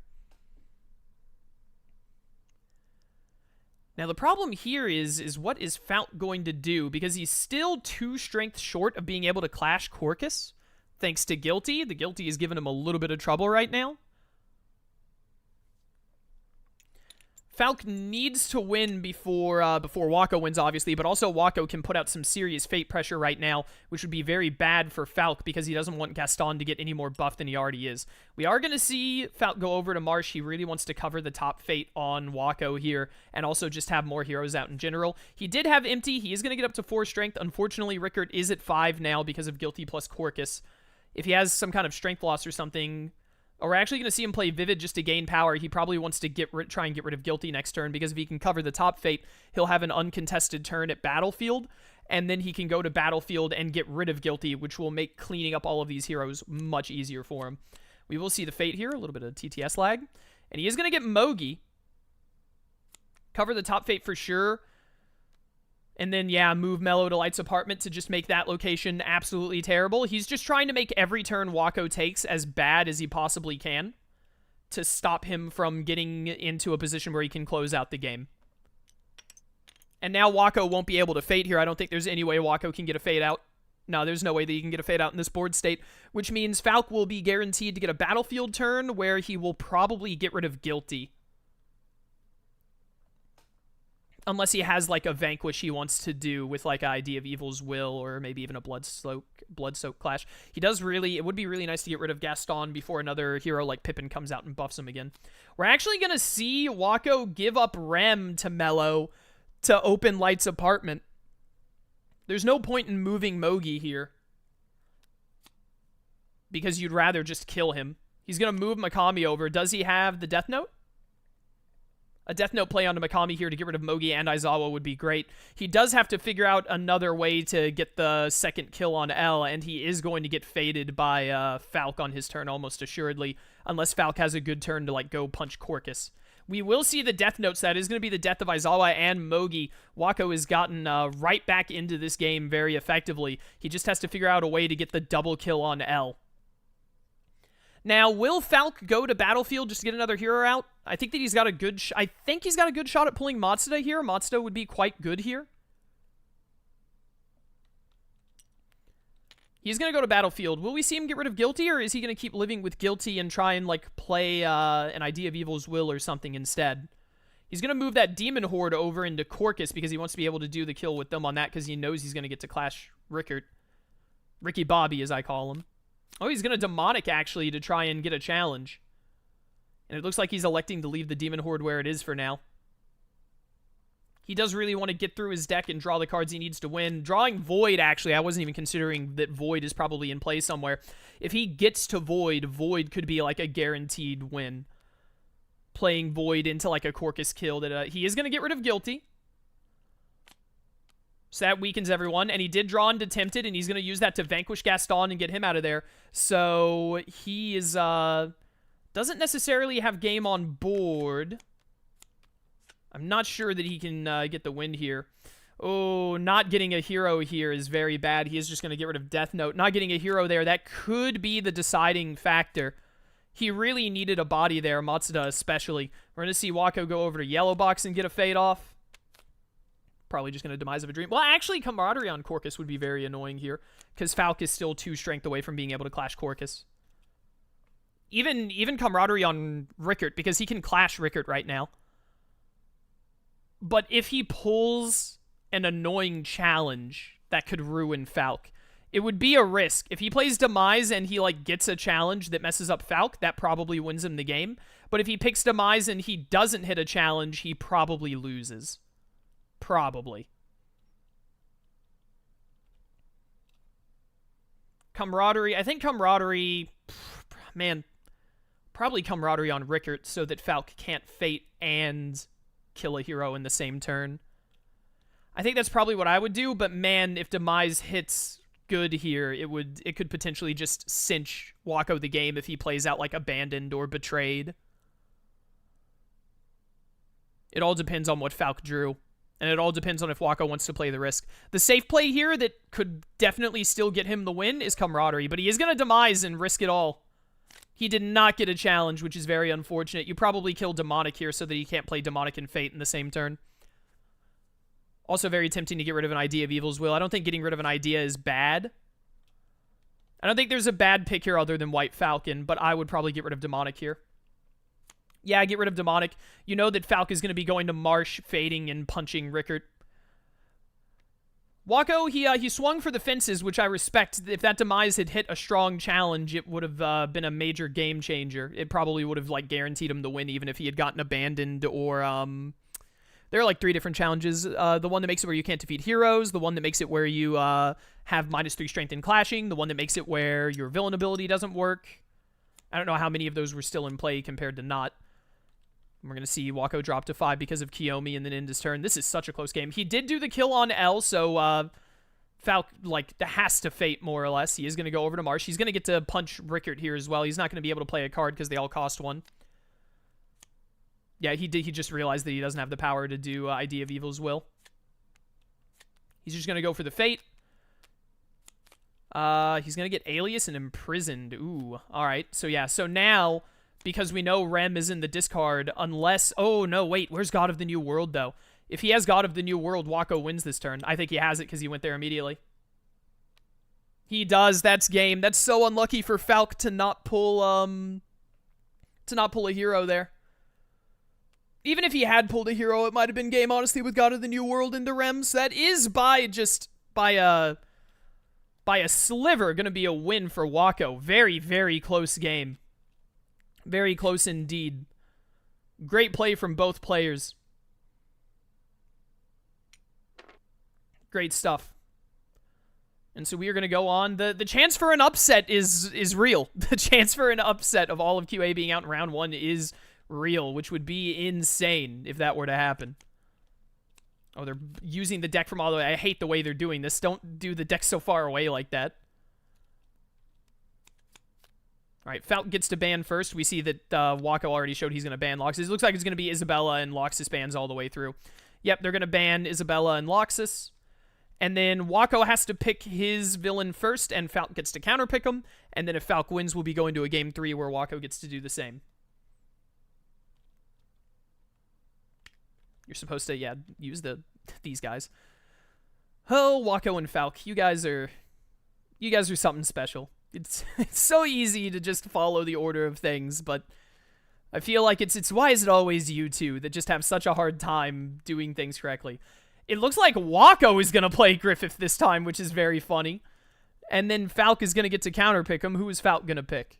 Now, the problem here is what is Falk going to do? Because he's still 2 strength short of being able to clash Corcus, thanks to Guilty. The Guilty is giving him a little bit of trouble right now. Falk needs to win before Waco wins, obviously, but also Waco can put out some serious Fate pressure right now, which would be very bad for Falk because he doesn't want Gaston to get any more buff than he already is. We are going to see Falk go over to Marsh. He really wants to cover the top Fate on Waco here and also just have more heroes out in general. He did have Empty. He is going to get up to 4 strength. Unfortunately, Rickard is at 5 now because of Guilty plus Corcus. If he has some kind of strength loss or something... Or we're actually going to see him play Vivid just to gain power. He probably wants to try and get rid of Guilty next turn, because if he can cover the top Fate, he'll have an uncontested turn at Battlefield, and then he can go to Battlefield and get rid of Guilty, which will make cleaning up all of these heroes much easier for him. We will see the Fate here, a little bit of TTS lag. And he is going to get Mogi. Cover the top Fate for sure. And then, yeah, move Mellow to Light's apartment to just make that location absolutely terrible. He's just trying to make every turn Waco takes as bad as he possibly can to stop him from getting into a position where he can close out the game. And now Waco won't be able to Fate here. I don't think there's any way Waco can get a Fate out. No, there's no way that he can get a Fate out in this board state, which means Falk will be guaranteed to get a Battlefield turn where he will probably get rid of Guilty. Unless he has, like, a Vanquish he wants to do with, like, Idea of Evil's Will, or maybe even a Bloodsoak Clash. It would be really nice to get rid of Gaston before another hero like Pippin comes out and buffs him again. We're actually going to see Waco give up Rem to Mellow to open Light's apartment. There's no point in moving Mogi here, because you'd rather just kill him. He's going to move Mikami over. Does he have the Death Note? A Death Note play onto Mikami here to get rid of Mogi and Aizawa would be great. He does have to figure out another way to get the second kill on L, and he is going to get faded by Falk on his turn almost assuredly, unless Falk has a good turn to, like, go punch Corcus. We will see the Death Notes. That is going to be the death of Aizawa and Mogi. Waco has gotten right back into this game very effectively. He just has to figure out a way to get the double kill on L. Now, will Falk go to Battlefield just to get another hero out? I think that he's got a good shot at pulling Matsuda here. Matsuda would be quite good here. He's going to go to Battlefield. Will we see him get rid of Guilty, or is he going to keep living with Guilty and try and, like, play an Idea of Evil's Will or something instead? He's going to move that Demon Horde over into Corcus because he wants to be able to do the kill with them on that because he knows he's going to get to clash Rickard. Ricky Bobby, as I call him. Oh, he's going to Demonic, actually, to try and get a challenge. And it looks like he's electing to leave the Demon Horde where it is for now. He does really want to get through his deck and draw the cards he needs to win. Drawing Void, actually, I wasn't even considering that Void is probably in play somewhere. If he gets to Void, Void could be like a guaranteed win. Playing Void into like a Corcus kill. That he is going to get rid of Guilty. So that weakens everyone, and he did draw into Tempted, and he's going to use that to vanquish Gaston and get him out of there. So he is, doesn't necessarily have game on board. I'm not sure that he can get the win here. Oh, not getting a hero here is very bad. He is just going to get rid of Death Note. Not getting a hero there, that could be the deciding factor. He really needed a body there, Matsuda especially. We're going to see Waco go over to Yellow Box and get a fade off. Probably just going to Demise of a Dream. Well, actually, Camaraderie on Corcus would be very annoying here, because Falk is still 2 strength away from being able to clash Corcus. Even Camaraderie on Rickert, because he can clash Rickert right now. But if he pulls an annoying challenge, that could ruin Falk. It would be a risk. If he plays Demise and he, like, gets a challenge that messes up Falk, that probably wins him the game. But if he picks Demise and he doesn't hit a challenge, he probably loses. Probably. Camaraderie. I think Camaraderie... Man. Probably Camaraderie on Rickert so that Falk can't Fate and kill a hero in the same turn. I think that's probably what I would do, but man, if Demise hits good here, it could potentially just cinch Waco the game if he plays out like Abandoned or Betrayed. It all depends on what Falk drew. And it all depends on if Waco wants to play the risk. The safe play here that could definitely still get him the win is Camaraderie, but he is going to Demise and risk it all. He did not get a challenge, which is very unfortunate. You probably kill Demonic here so that he can't play Demonic and Fate in the same turn. Also very tempting to get rid of an Idea of Evil's Will. I don't think getting rid of an idea is bad. I don't think there's a bad pick here other than White Phalkion, but I would probably get rid of Demonic here. Yeah, get rid of Demonic. You know that Falk is going to be going to Marsh, fading, and punching Rickert. Waco, he swung for the fences, which I respect. If that Demise had hit a strong challenge, it would have been a major game changer. It probably would have, like, guaranteed him the win, even if he had gotten Abandoned or, there are, like, 3 different challenges. The one that makes it where you can't defeat heroes, the one that makes it where you have -3 strength in clashing, the one that makes it where your villain ability doesn't work. I don't know how many of those were still in play compared to not. We're going to see Waco drop to 5 because of Kiyomi and then end his turn. This is such a close game. He did do the kill on L, so Falk, like, has to Fate, more or less. He is going to go over to Marsh. He's going to get to punch Rickert here as well. He's not going to be able to play a card because they all cost 1. Yeah, he just realized that he doesn't have the power to do Idea of Evil's Will. He's just going to go for the Fate. He's going to get Alias and Imprisoned. Ooh, all right. So, yeah, so now... Because we know Rem is in the discard, unless... Oh, no, wait. Where's God of the New World, though? If he has God of the New World, Waco wins this turn. I think he has it because he went there immediately. He does. That's game. That's so unlucky for Falk to not pull, a hero there. Even if he had pulled a hero, it might have been game, honestly, with God of the New World into Rems. That is by a sliver going to be a win for Waco. Very, very close game. Very close indeed. Great play from both players. Great stuff. And so we are going to go on. The chance for an upset is real. The chance for an upset of all of QA being out in round 1 is real, which would be insane if that were to happen. Oh, they're using the deck from all the way. I hate the way they're doing this. Don't do the deck so far away like that. All right, Falk gets to ban first. We see that Waco already showed he's going to ban Loxus. It looks like it's going to be Isabella and Loxus bans all the way through. Yep, they're going to ban Isabella and Loxus. And then Waco has to pick his villain first, and Falk gets to counterpick him. And then if Falk wins, we'll be going to a game 3 where Waco gets to do the same. You're supposed to, yeah, use these guys. Oh, Waco and Falk, you guys are something special. It's so easy to just follow the order of things, but I feel like it's why is it always you two that just have such a hard time doing things correctly? It looks like Waco is going to play Griffith this time, which is very funny. And then Falk is going to get to counterpick him. Who is Falk going to pick?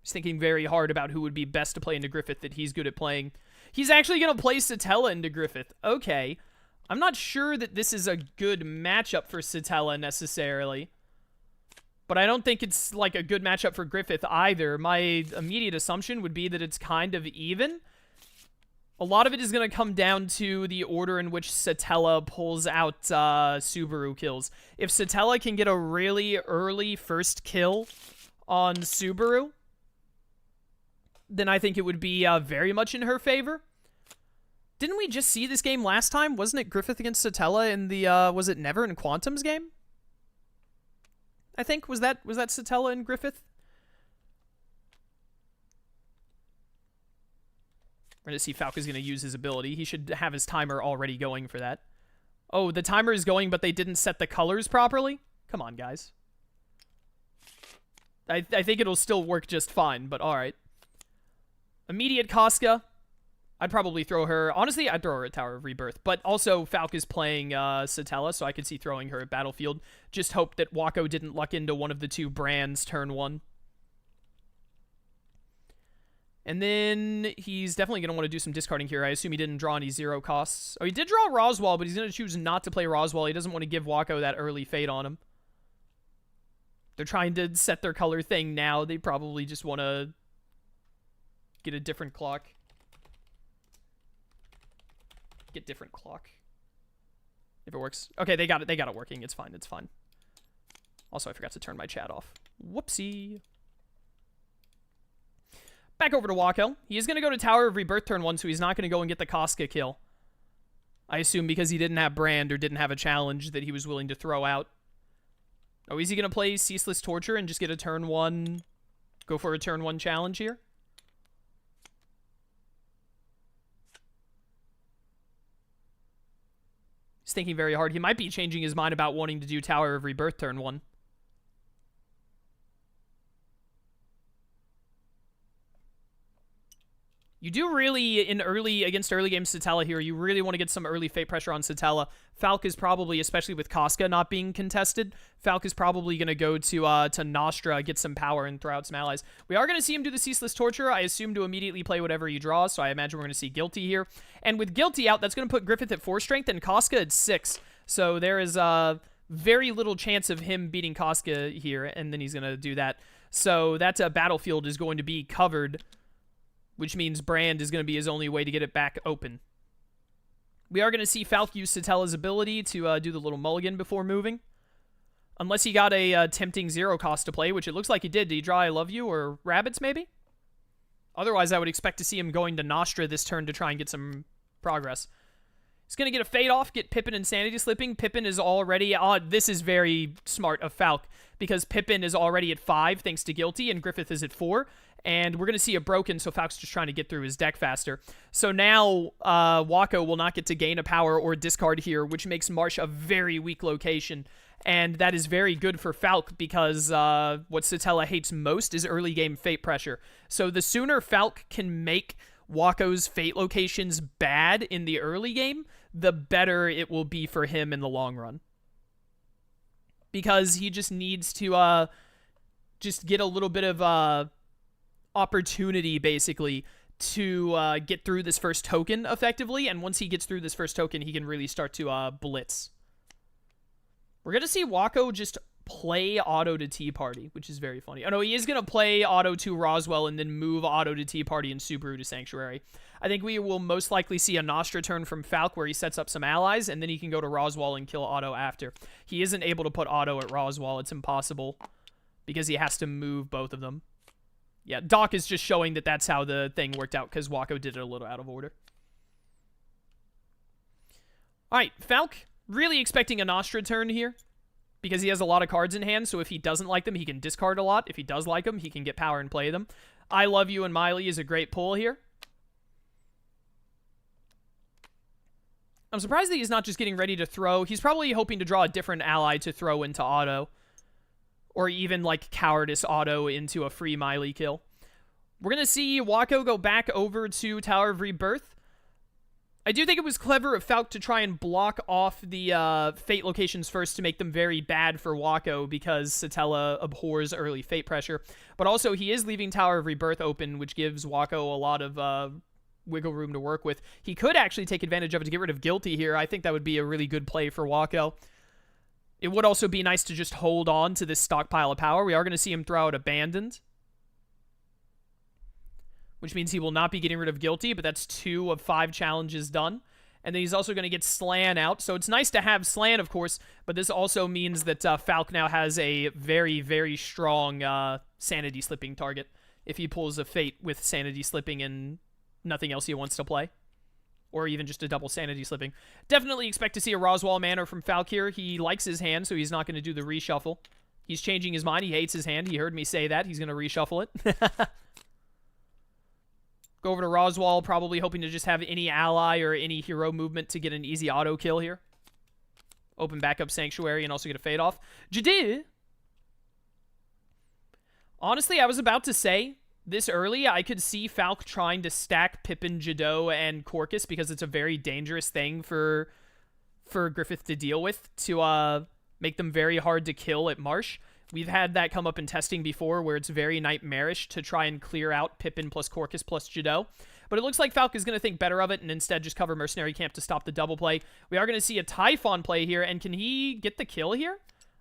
He's thinking very hard about who would be best to play into Griffith that he's good at playing. He's actually going to play Satella into Griffith. Okay. I'm not sure that this is a good matchup for Satella necessarily. But I don't think it's, like, a good matchup for Griffith either. My immediate assumption would be that it's kind of even. A lot of it is going to come down to the order in which Satella pulls out Subaru kills. If Satella can get a really early first kill on Subaru, then I think it would be very much in her favor. Didn't we just see this game last time? Wasn't it Griffith against Satella in the, was it Never and Quantum's game? I think, was that Satella and Griffith? We're going to see Falk is going to use his ability. He should have his timer already going for that. Oh, the timer is going, but they didn't set the colors properly? Come on, guys. I think it'll still work just fine, but alright. Immediate Casca. I'd probably throw her... Honestly, I'd throw her at Tower of Rebirth. But also, Falk is playing Satella, so I could see throwing her at Battlefield. Just hope that Waco didn't luck into one of the two brands turn one. And then he's definitely going to want to do some discarding here. I assume he didn't draw any 0 costs. Oh, he did draw Roswell, but he's going to choose not to play Roswell. He doesn't want to give Waco that early fate on him. They're trying to set their color thing now. They probably just want to get a different clock. Get different clock. If it works. Okay, they got it. They got it working. It's fine. It's fine. Also, I forgot to turn my chat off. Whoopsie. Back over to Waco. He is going to go to Tower of Rebirth turn 1, so he's not going to go and get the Casca kill. I assume because he didn't have Brand or didn't have a challenge that he was willing to throw out. Oh, is he going to play Ceaseless Torture and just get a turn 1... Go for a turn 1 challenge here? He's thinking very hard. He might be changing his mind about wanting to do Tower of Rebirth turn 1. You do really, against early game Satella here, you really want to get some early fate pressure on Satella. Falk is probably, especially with Casca not being contested, Falk is probably going to go to Nostra, get some power, and throw out some allies. We are going to see him do the Ceaseless Torture. I assume to immediately play whatever he draws, so I imagine we're going to see Guilty here. And with Guilty out, that's going to put Griffith at 4 strength and Casca at 6. So there is very little chance of him beating Casca here, and then he's going to do that. So that battlefield is going to be covered, which means Brand is going to be his only way to get it back open. We are going to see Falk use Satella's ability to do the little mulligan before moving. Unless he got a tempting 0 cost to play, which it looks like he did. Did he draw I Love You or Rabbits, maybe? Otherwise, I would expect to see him going to Nostra this turn to try and get some progress. He's going to get a Fade off, get Pippin Insanity Slipping. Pippin is already... this is very smart of Falk, because Pippin is already at 5 thanks to Guilty, and Griffith is at 4. And we're going to see a Broken, so Falk's just trying to get through his deck faster. So now Waco will not get to gain a power or discard here, which makes Marsh a very weak location. And that is very good for Falk, because what Satella hates most is early game fate pressure. So the sooner Falk can make Waco's fate locations bad in the early game, the better it will be for him in the long run. Because he just needs to just get a little bit of... opportunity, basically, to get through this first token effectively, and once he gets through this first token, he can really start to blitz. We're going to see Waco just play auto to Tea Party, which is very funny. Oh no, he is going to play auto to Roswell and then move auto to Tea Party and Subaru to Sanctuary. I think we will most likely see a Nostra turn from Falk where he sets up some allies, and then he can go to Roswell and kill auto after. He isn't able to put auto at Roswell. It's impossible, because he has to move both of them. Yeah, Doc is just showing that that's how the thing worked out, because Waco did it a little out of order. Alright, Falk, really expecting a Nostra turn here, because he has a lot of cards in hand, so if he doesn't like them, he can discard a lot. If he does like them, he can get power and play them. I Love You and Miley is a great pull here. I'm surprised that he's not just getting ready to throw. He's probably hoping to draw a different ally to throw into auto. Or even, like, Cowardice auto into a free Miley kill. We're going to see Waco go back over to Tower of Rebirth. I do think it was clever of Falk to try and block off the fate locations first to make them very bad for Waco, because Satella abhors early fate pressure. But also, he is leaving Tower of Rebirth open, which gives Waco a lot of wiggle room to work with. He could actually take advantage of it to get rid of Guilty here. I think that would be a really good play for Waco. It would also be nice to just hold on to this stockpile of power. We are going to see him throw out Abandoned, which means he will not be getting rid of Guilty, but that's 2 of 5 challenges done. And then he's also going to get Slan out. So it's nice to have Slan, of course, but this also means that Falk now has a very, very strong Sanity Slipping target if he pulls a Fate with Sanity Slipping and nothing else he wants to play. Or even just a double Sanity Slipping. Definitely expect to see a Roswell Manor from Falk here. He likes his hand, so he's not going to do the reshuffle. He's changing his mind. He hates his hand. He heard me say that. He's going to reshuffle it. Go over to Roswell, probably hoping to just have any ally or any hero movement to get an easy auto kill here. Open back up Sanctuary and also get a Fade off. Jadid! Honestly, I was about to say, this early, I could see Falk trying to stack Pippin, Jadot, and Corcus because it's a very dangerous thing for Griffith to deal with, to make them very hard to kill at Marsh. We've had that come up in testing before where it's very nightmarish to try and clear out Pippin plus Corcus plus Jadot. But it looks like Falk is going to think better of it and instead just cover Mercenary Camp to stop the double play. We are going to see a Typhon play here, and can he get the kill here?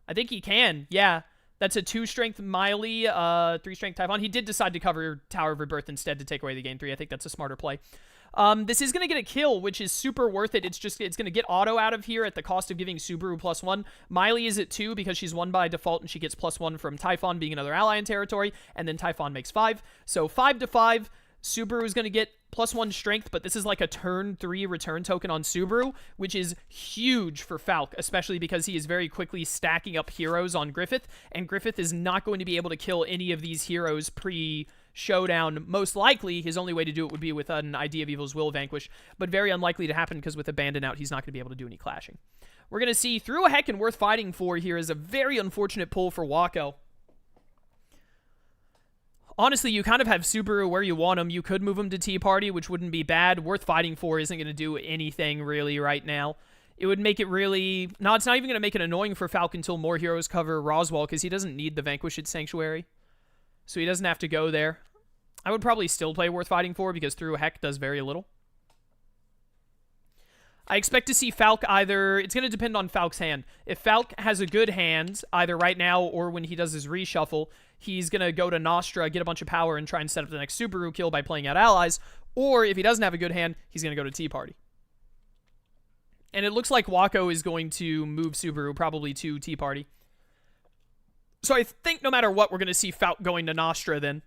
I think he can, yeah. That's a 2-strength Miley, 3-strength Typhon. He did decide to cover Tower of Rebirth instead to take away the Gain 3. I think that's a smarter play. This is going to get a kill, which is super worth it. It's going to get auto out of here at the cost of giving Subaru +1. Miley is at 2 because she's 1 by default, and she gets +1 from Typhon being another ally in territory, and then Typhon makes 5. So 5 to 5. Subaru is going to get +1 strength, but this is like a turn 3 return token on Subaru, which is huge for Falk, especially because he is very quickly stacking up heroes on Griffith, and Griffith is not going to be able to kill any of these heroes pre-showdown. Most likely, his only way to do it would be with an Idea of Evil's Will Vanquish, but very unlikely to happen because with Abandon out, he's not going to be able to do any clashing. We're going to see Through a Heck and Worth Fighting For here is a very unfortunate pull for Waco. Honestly, you kind of have Subaru where you want him. You could move him to Tea Party, which wouldn't be bad. Worth Fighting For isn't going to do anything really right now. It would make it really... No, it's not even going to make it annoying for Falcon until more heroes cover Roswell, because he doesn't need the Vanquish at Sanctuary. So he doesn't have to go there. I would probably still play Worth Fighting For, because Through a Heck does very little. I expect to see Falk either... It's going to depend on Falk's hand. If Falk has a good hand, either right now or when he does his reshuffle, he's going to go to Nostra, get a bunch of power, and try and set up the next Subaru kill by playing out allies. Or if he doesn't have a good hand, he's going to go to Tea Party. And it looks like Waco is going to move Subaru probably to Tea Party. So I think no matter what, we're going to see Falk going to Nostra then.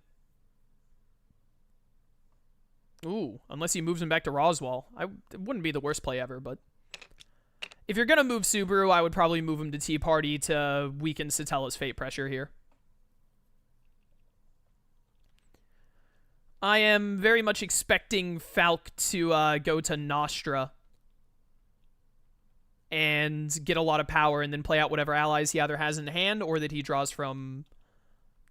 Ooh, unless he moves him back to Roswell. It wouldn't be the worst play ever, but... If you're going to move Subaru, I would probably move him to Tea Party to weaken Satella's Fate pressure here. I am very much expecting Falk to go to Nostra and get a lot of power and then play out whatever allies he either has in hand or that he draws from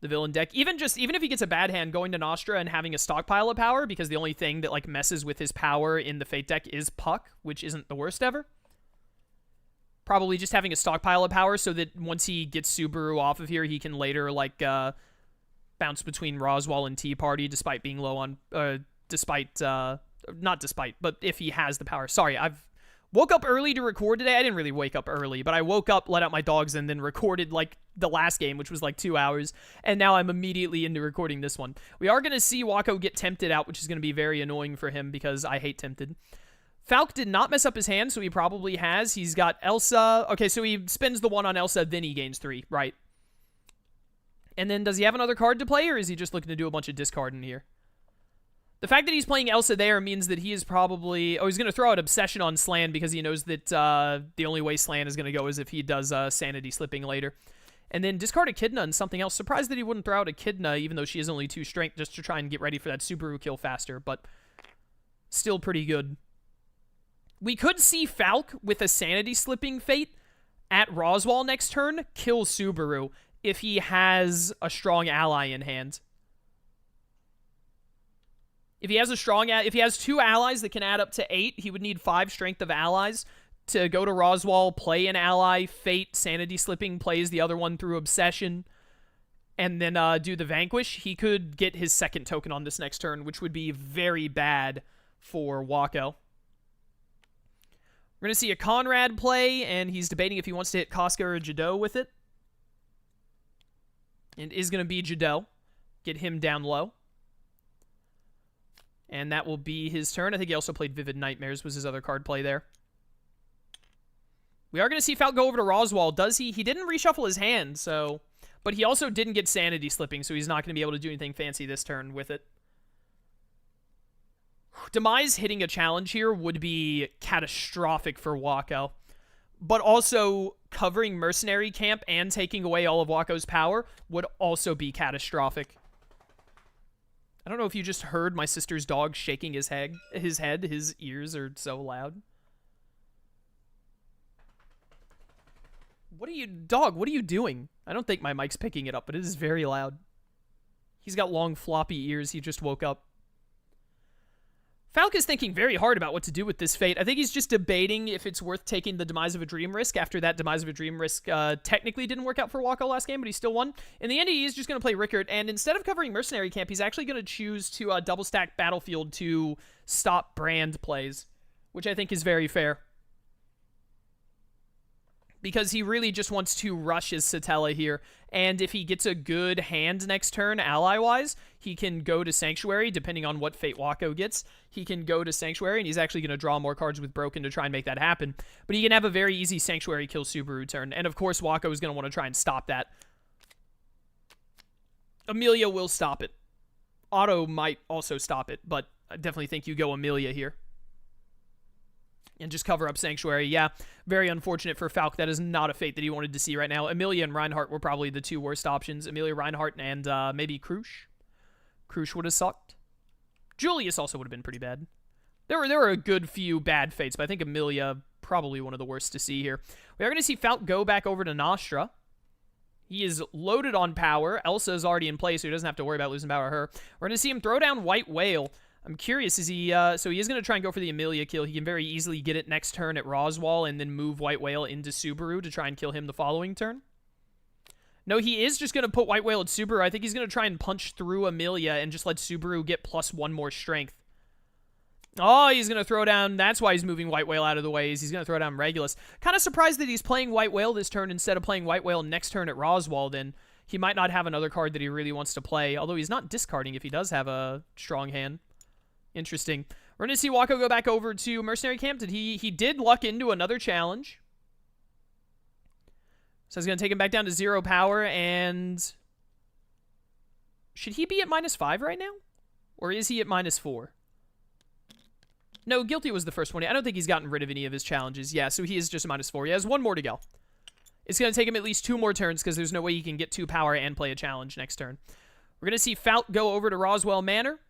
the villain deck. Even if he gets a bad hand, going to Nostra and having a stockpile of power, because the only thing that like messes with his power in the Fate deck is Puck, which isn't the worst ever. Probably just having a stockpile of power so that once he gets Subaru off of here, he can later like bounce between Roswell and Tea Party despite being low on but if he has the power. Sorry, I've woke up early to record today. I didn't really wake up early, but I woke up, let out my dogs, and then recorded like the last game, which was like 2 hours, and now I'm immediately into recording this one. We are going to see Waco get Tempted out, which is going to be very annoying for him because I hate Tempted. Falk did not mess up his hand, so he probably has. He's got Elsa. Okay, so he spends the 1 on Elsa, then he gains 3, right? And then does he have another card to play, or is he just looking to do a bunch of discarding here? The fact that he's playing Elsa there means that he is probably... Oh, he's going to throw out Obsession on Slan because he knows that the only way Slan is going to go is if he does Sanity Slipping later. And then discard Echidna and something else. Surprised that he wouldn't throw out Echidna, even though she is only 2 strength, just to try and get ready for that Subaru kill faster, but still pretty good. We could see Falk with a Sanity Slipping Fate at Roswell next turn kill Subaru if he has a strong ally in hand. If he has 2 allies that can add up to 8, he would need 5 strength of allies to go to Roswell, play an ally, Fate, Sanity Slipping, plays the other one through Obsession, and then do the Vanquish. He could get his second token on this next turn, which would be very bad for Waco. We're We're going to see a Conrad play, and he's debating if he wants to hit Casca or Jadot with it. And is going to be Jadot. Get him down low. And that will be his turn. I think he also played Vivid Nightmares was his other card play there. We are going to see Falk go over to Roswell. Does he? He didn't reshuffle his hand, so... But he also didn't get Sanity Slipping, so he's not going to be able to do anything fancy this turn with it. Demise hitting a challenge here would be catastrophic for Waco. But also, covering Mercenary Camp and taking away all of Waco's power would also be catastrophic. I don't know if you just heard my sister's dog shaking his head. His ears are so loud. What are you... Dog, what are you doing? I don't think my mic's picking it up, but it is very loud. He's got long, floppy ears. He just woke up. Falk is thinking very hard about what to do with this fate. I think he's just debating if it's worth taking the Demise of a Dream risk after that Demise of a Dream risk technically didn't work out for Waco last game, but he still won. In the end, he is just going to play Rickard, and instead of covering Mercenary Camp, he's actually going to choose to double stack Battlefield to stop Brand plays, which I think is very fair. Because he really just wants to rush his Satella here. And if he gets a good hand next turn, ally-wise, he can go to Sanctuary, depending on what fate Waco gets. He can go to Sanctuary, and he's actually going to draw more cards with Broken to try and make that happen. But he can have a very easy Sanctuary kill Subaru turn. And of course, Waco is going to want to try and stop that. Amelia will stop it. Otto might also stop it, but I definitely think you go Amelia here. And just cover up Sanctuary. Yeah, very unfortunate for Falk. That is not a fate that he wanted to see right now. Amelia and Reinhardt were probably the two worst options. Amelia, Reinhardt, and maybe Krush. Krush would have sucked. Julius also would have been pretty bad. There were a good few bad fates, but I think Amelia probably one of the worst to see here. We are going to see Falk go back over to Nostra. He is loaded on power. Elsa is already in play, so he doesn't have to worry about losing power to her. We're going to see him throw down White Whale. I'm curious, is he, so he is going to try and go for the Amelia kill. He can very easily get it next turn at Roswell and then move White Whale into Subaru to try and kill him the following turn. No, he is just going to put White Whale at Subaru. I think he's going to try and punch through Amelia and just let Subaru get +1 more strength. Oh, he's going to throw down, that's why he's moving White Whale out of the way, is he's going to throw down Regulus. Kind of surprised that he's playing White Whale this turn instead of playing White Whale next turn at Roswell, then. He might not have another card that he really wants to play, although he's not discarding if he does have a strong hand. Interesting. We're going to see Waco go back over to Mercenary Camp. He did luck into another challenge. So he's going to take him back down to 0 power, and... Should he be at -5 right now? Or is he at -4? No, Guilty was the first one. I don't think he's gotten rid of any of his challenges. Yeah, so he is just a -4. He has one more to go. It's going to take him at least 2 more turns, because there's no way he can get 2 power and play a challenge next turn. We're going to see Falk go over to Roswell Manor.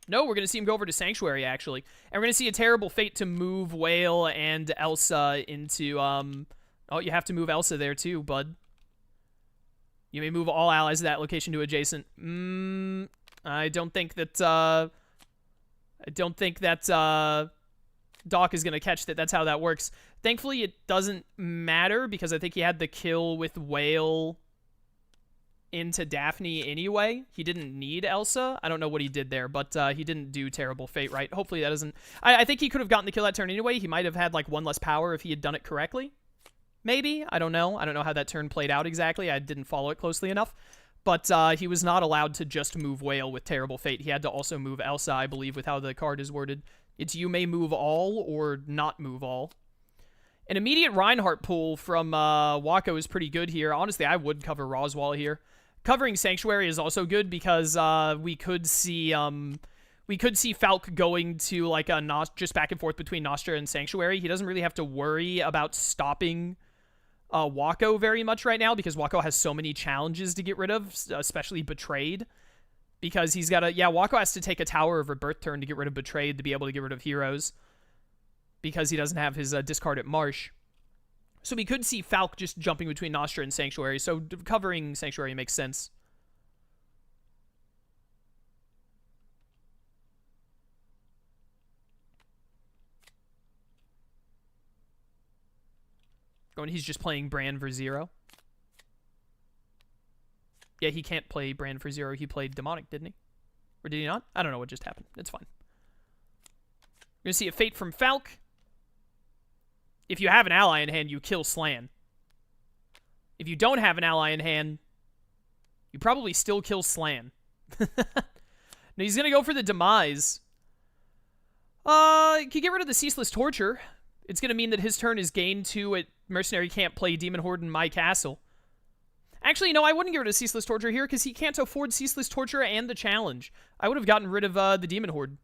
No, we're going to see him go over to Sanctuary, actually. And we're going to see a terrible fate to move Whale and Elsa into, Oh, you have to move Elsa there, too, bud. You may move all allies to that location to adjacent. I don't think that, Doc is going to catch that. That's how that works. Thankfully, it doesn't matter, because I think he had the kill with Whale into Daphne anyway. He didn't need Elsa. I don't know what he did there, but he didn't do terrible fate, right? Hopefully that doesn't... I think he could have gotten the kill that turn anyway. He might have had, like, 1 less power if he had done it correctly. Maybe. I don't know. I don't know how that turn played out exactly. I didn't follow it closely enough. But he was not allowed to just move Whale with terrible fate. He had to also move Elsa, I believe, with how the card is worded. It's you may move all or not move all. An immediate Reinhardt pull from Waco is pretty good here. Honestly, I would cover Roswell here. Covering Sanctuary is also good because we could see Falk going to like a just back and forth between Nostra and Sanctuary. He doesn't really have to worry about stopping Waco very much right now because Waco has so many challenges to get rid of, especially Betrayed. Because he's got to... Yeah, Waco has to take a Tower of Rebirth turn to get rid of Betrayed to be able to get rid of Heroes. Because he doesn't have his discard at Marsh. So we could see Falk just jumping between Nostra and Sanctuary. So covering Sanctuary makes sense. Oh, and he's just playing Brand for 0. Yeah, he can't play Brand for 0. He played Demonic, didn't he? Or did he not? I don't know what just happened. It's fine. We're going to see a Fate from Falk. If you have an ally in hand, you kill Slan. If you don't have an ally in hand, you probably still kill Slan. Now he's going to go for the Demise. He can get rid of the Ceaseless Torture. It's going to mean that his turn is gained 2 at Mercenary can't play Demon Horde in my castle. Actually, no, I wouldn't get rid of Ceaseless Torture here because he can't afford Ceaseless Torture and the challenge. I would have gotten rid of the Demon Horde.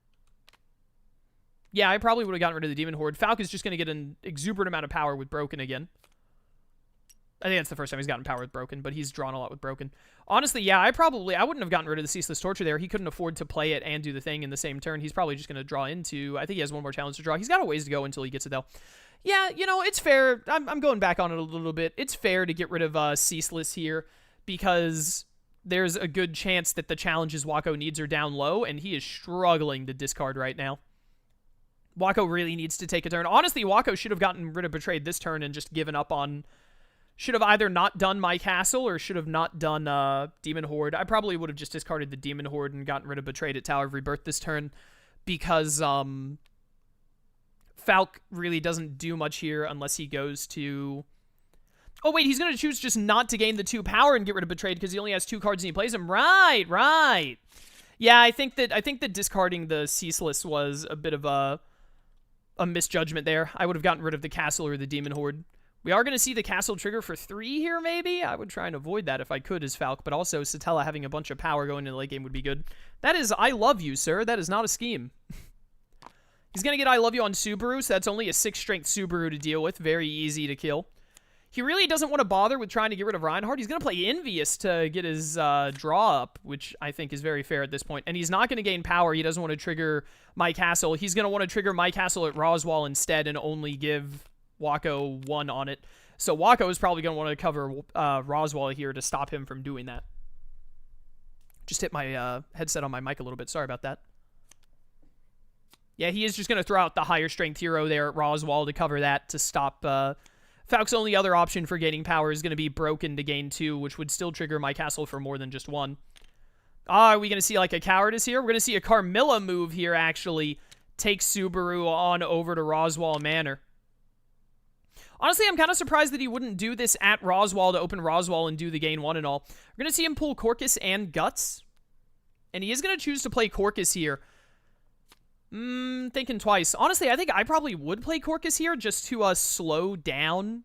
Yeah, I probably would have gotten rid of the Demon Horde. Falk is just going to get an exuberant amount of power with Broken again. I think that's the first time he's gotten power with Broken, but he's drawn a lot with Broken. Honestly, yeah, I wouldn't have gotten rid of the Ceaseless Torture there. He couldn't afford to play it and do the thing in the same turn. He's probably just going to draw into... I think he has one more challenge to draw. He's got a ways to go until he gets it, though. Yeah, you know, it's fair. I'm going back on it a little bit. It's fair to get rid of Ceaseless here because there's a good chance that the challenges Waco needs are down low, and he is struggling to discard right now. Waco really needs to take a turn. Honestly, Waco should have gotten rid of Betrayed this turn and just given up on... Should have either not done my castle or should have not done Demon Horde. I probably would have just discarded the Demon Horde and gotten rid of Betrayed at Tower of Rebirth this turn because Falk really doesn't do much here unless he goes to... Oh, wait, he's going to choose just not to gain the 2 power and get rid of Betrayed because he only has 2 cards and he plays them. Right. Yeah, I think that discarding the Ceaseless was a bit of a misjudgment there. I would have gotten rid of the castle or the Demon Horde. We are going to see the castle trigger for 3 here, maybe? I would try and avoid that if I could as Falk, but also Satella having a bunch of power going into the late game would be good. That is I love you, sir. That is not a scheme. He's going to get I love you on Subaru, so that's only a 6-strength Subaru to deal with. Very easy to kill. He really doesn't want to bother with trying to get rid of Reinhardt. He's going to play Envious to get his draw up, which I think is very fair at this point. And he's not going to gain power. He doesn't want to trigger my castle. He's going to want to trigger my castle at Roswell instead and only give... Waco 1 on it. So Waco is probably going to want to cover Roswell here to stop him from doing that. Just hit my headset on my mic a little bit. Sorry about that. Yeah, he is just going to throw out the higher strength hero there at Roswell to cover that to stop... Falk's only other option for gaining power is going to be Broken to gain 2, which would still trigger my castle for more than just 1. Are we going to see like a Cowardice here? We're going to see a Carmilla move here, actually. Take Subaru on over to Roswell Manor. Honestly, I'm kind of surprised that he wouldn't do this at Roswell to open Roswell and do the gain 1 and all. We're going to see him pull Corcus and Guts. And he is going to choose to play Corcus here. Thinking twice. Honestly, I think I probably would play Corcus here just to slow down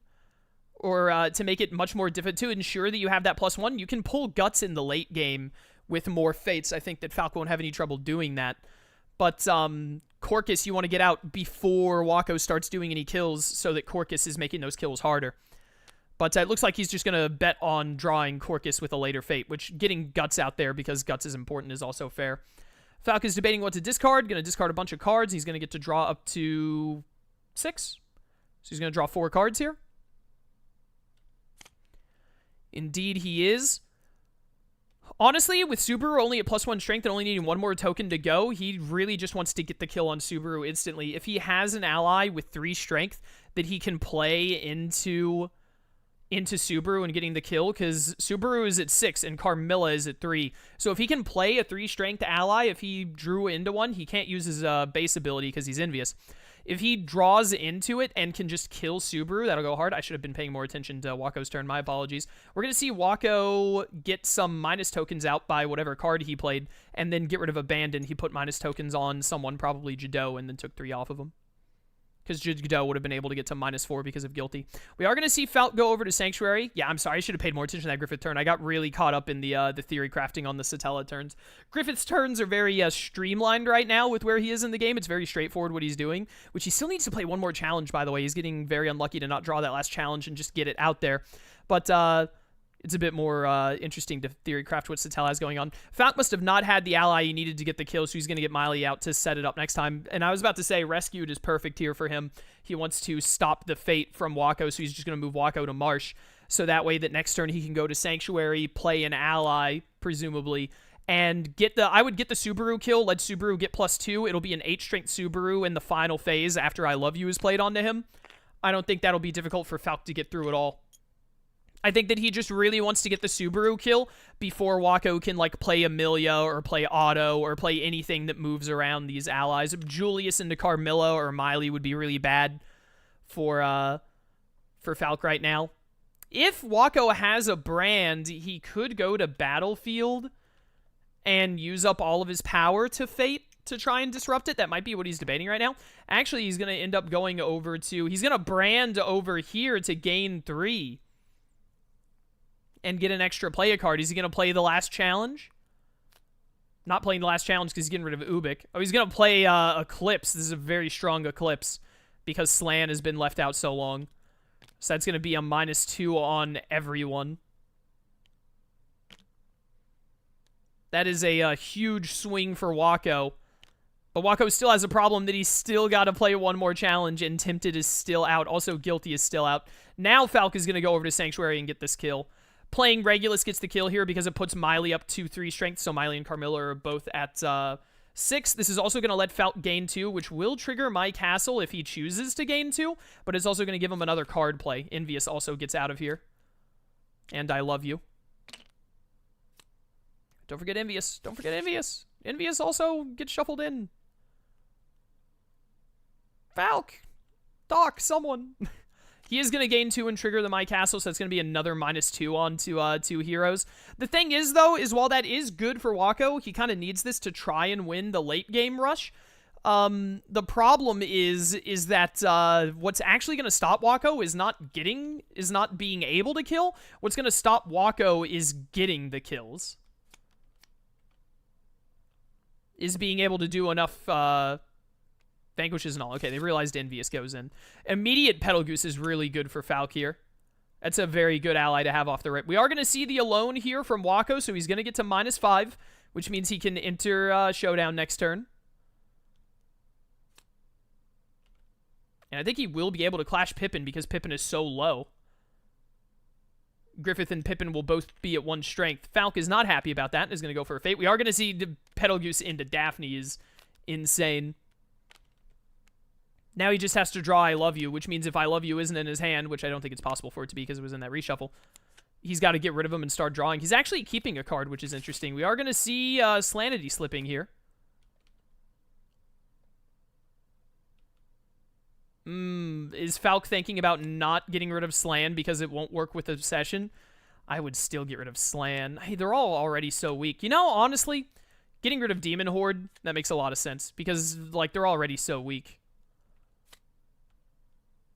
or to make it much more difficult to ensure that you have that +1. You can pull Guts in the late game with more Fates. I think that Falk won't have any trouble doing that. But Corcus, you want to get out before Waco starts doing any kills so that Corcus is making those kills harder. But it looks like he's just going to bet on drawing Corcus with a later Fate, which getting Guts out there because Guts is important is also fair. Falk is debating what to discard. Going to discard a bunch of cards. He's going to get to draw up to 6. So he's going to draw 4 cards here. Indeed, he is. Honestly, with Subaru only at +1 strength and only needing 1 more token to go, he really just wants to get the kill on Subaru instantly. If he has an ally with 3 strength that he can play into Subaru and getting the kill, because Subaru is at 6 and Carmilla is at 3. So if he can play a 3-strength ally, if he drew into one, he can't use his base ability because he's envious. If he draws into it and can just kill Subaru, that'll go hard. I should have been paying more attention to Waco's turn. My apologies. We're going to see Waco get some minus tokens out by whatever card he played and then get rid of Abandon. He put minus tokens on someone, probably Jado, and then took 3 off of him. Because Jado would have been able to get to -4 because of Guilty. We are going to see Falk go over to Sanctuary. Yeah, I'm sorry. I should have paid more attention to that Griffith turn. I got really caught up in the theory crafting on the Satella turns. Griffith's turns are very streamlined right now with where he is in the game. It's very straightforward what he's doing, which he still needs to play 1 more challenge, by the way. He's getting very unlucky to not draw that last challenge and just get it out there. But it's a bit more interesting to theory craft what Satella has going on. Falk must have not had the ally he needed to get the kill, so he's going to get Miley out to set it up next time. And I was about to say, Rescued is perfect here for him. He wants to stop the Fate from Waco, so he's just going to move Waco to Marsh. So that way that next turn he can go to Sanctuary, play an ally, presumably, and get the... I would get the Subaru kill, let Subaru get +2. It'll be an 8-strength Subaru in the final phase after I Love You is played onto him. I don't think that'll be difficult for Falk to get through at all. I think that he just really wants to get the Subaru kill before Waco can, like, play Amelia or play Otto or play anything that moves around these allies. Julius into Carmilla or Miley would be really bad for Falk right now. If Waco has a brand, he could go to Battlefield and use up all of his power to Fate to try and disrupt it. That might be what he's debating right now. Actually, he's going to end up going over to... He's going to brand over here to gain 3 and get an extra play card. Is he going to play the last challenge? Not playing the last challenge because he's getting rid of Ubik. Oh, he's going to play Eclipse. This is a very strong Eclipse because Slan has been left out so long. So that's going to be a -2 on everyone. That is a huge swing for Waco. But Waco still has a problem that he's still got to play one more challenge, and Tempted is still out. Also, Guilty is still out. Now Falk is going to go over to Sanctuary and get this kill. Playing Regulus gets the kill here because it puts Miley up to 3 strength, so Miley and Carmilla are both at 6. This is also going to let Falk gain 2, which will trigger My Castle if he chooses to gain 2, but it's also going to give him another card play. Envious also gets out of here. And I love you. Don't forget Envious. Don't forget Envious. Envious also gets shuffled in. Falk! Doc, someone! He is going to gain 2 and trigger the My Castle, so it's going to be another -2 on to 2 heroes. The thing is, though, is while that is good for Waco, he kind of needs this to try and win the late game rush. The problem is that what's actually going to stop Waco is not being able to kill. What's going to stop Waco is getting the kills. Is being able to do enough vanquishes and all. Okay, they realized Envious goes in. Immediate Petal Goose is really good for Falk here. That's a very good ally to have off the rip. We are going to see the Alone here from Waco, so he's going to get to -5, which means he can enter Showdown next turn. And I think he will be able to clash Pippin because Pippin is so low. Griffith and Pippin will both be at 1 strength. Falk is not happy about that and is going to go for a Fate. We are going to see the Petal Goose into Daphne is insane. Now he just has to draw I Love You, which means if I Love You isn't in his hand, which I don't think it's possible for it to be because it was in that reshuffle, he's got to get rid of him and start drawing. He's actually keeping a card, which is interesting. We are going to see Slanity slipping here. Is Falk thinking about not getting rid of Slan because it won't work with Obsession? I would still get rid of Slan. Hey, they're all already so weak. You know, honestly, getting rid of Demon Horde, that makes a lot of sense because, like, they're already so weak.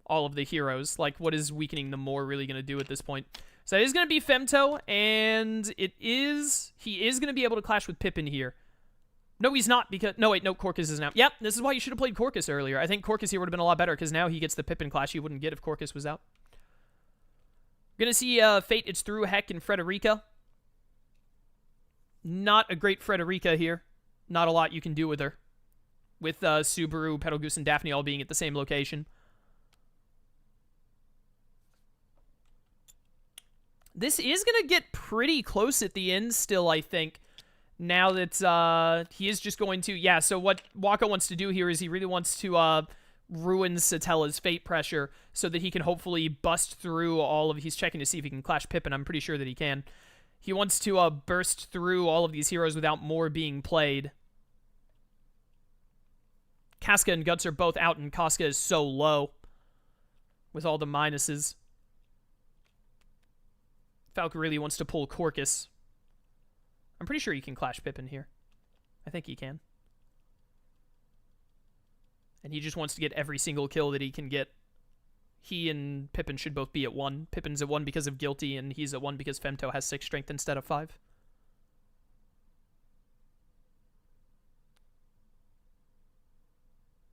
All of the heroes. Like, what is weakening them more really going to do at this point? So that is going to be Femto, and he is going to be able to clash with Pippin here. No, he's not, because... No, wait, no, Corcus is now... Yep, this is why you should have played Corcus earlier. I think Corcus here would have been a lot better, because now he gets the Pippin clash he wouldn't get if Corcus was out. Gonna see Fate, it's through Heck and Frederica. Not a great Frederica here. Not a lot you can do with her. With Subaru, Petal Goose, and Daphne all being at the same location. This is going to get pretty close at the end still, I think. Now that he is just going to... Yeah, so what Waco wants to do here is he really wants to ruin Satella's Fate pressure so that he can hopefully bust through all of... He's checking to see if he can clash Pippin. I'm pretty sure that he can. He wants to burst through all of these heroes without more being played. Casca and Guts are both out, and Casca is so low with all the minuses. Falk really wants to pull Corcus. I'm pretty sure he can clash Pippin here. I think he can. And he just wants to get every single kill that he can get. He and Pippin should both be at 1. Pippin's at 1 because of Guilty, and he's at 1 because Femto has 6 strength instead of 5.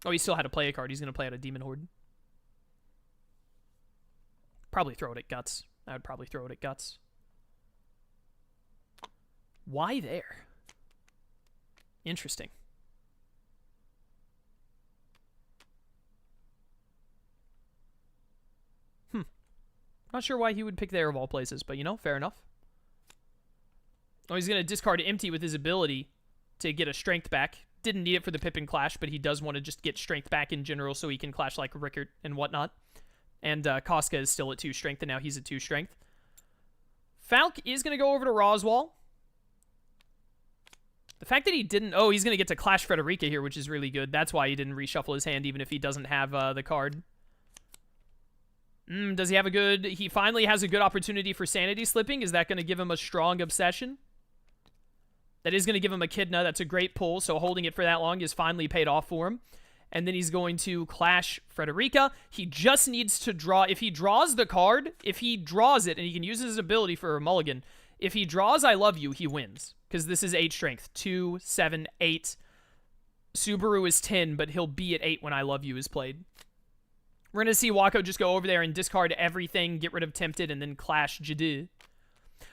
Oh, he still had to play a card. He's going to play out a Demon Horde. Probably throw it at Guts. I would probably throw it at Guts. Why there? Interesting. Not sure why he would pick there of all places, but, you know, fair enough. Oh, he's going to discard Empty with his ability to get a strength back. Didn't need it for the Pippin clash, but he does want to just get strength back in general so he can clash like Rickert and whatnot. And Casca is still at 2 strength, and now he's at 2 strength. Falk is going to go over to Roswell. The fact that he didn't... Oh, he's going to get to Clash Frederica here, which is really good. That's why he didn't reshuffle his hand, even if he doesn't have the card. Does he have a good... He finally has a good opportunity for Sanity Slipping. Is that going to give him a strong Obsession? That is going to give him Echidna. That's a great pull, so holding it for that long is finally paid off for him. And then he's going to Clash Frederica. He just needs to draw... If he draws the card, if he draws it, and he can use his ability for a mulligan... If he draws I Love You, he wins. Because this is 8 strength. 2, 7, 8. Subaru is 10, but he'll be at 8 when I Love You is played. We're going to see Waco just go over there and discard everything, get rid of Tempted, and then Clash Jadoo.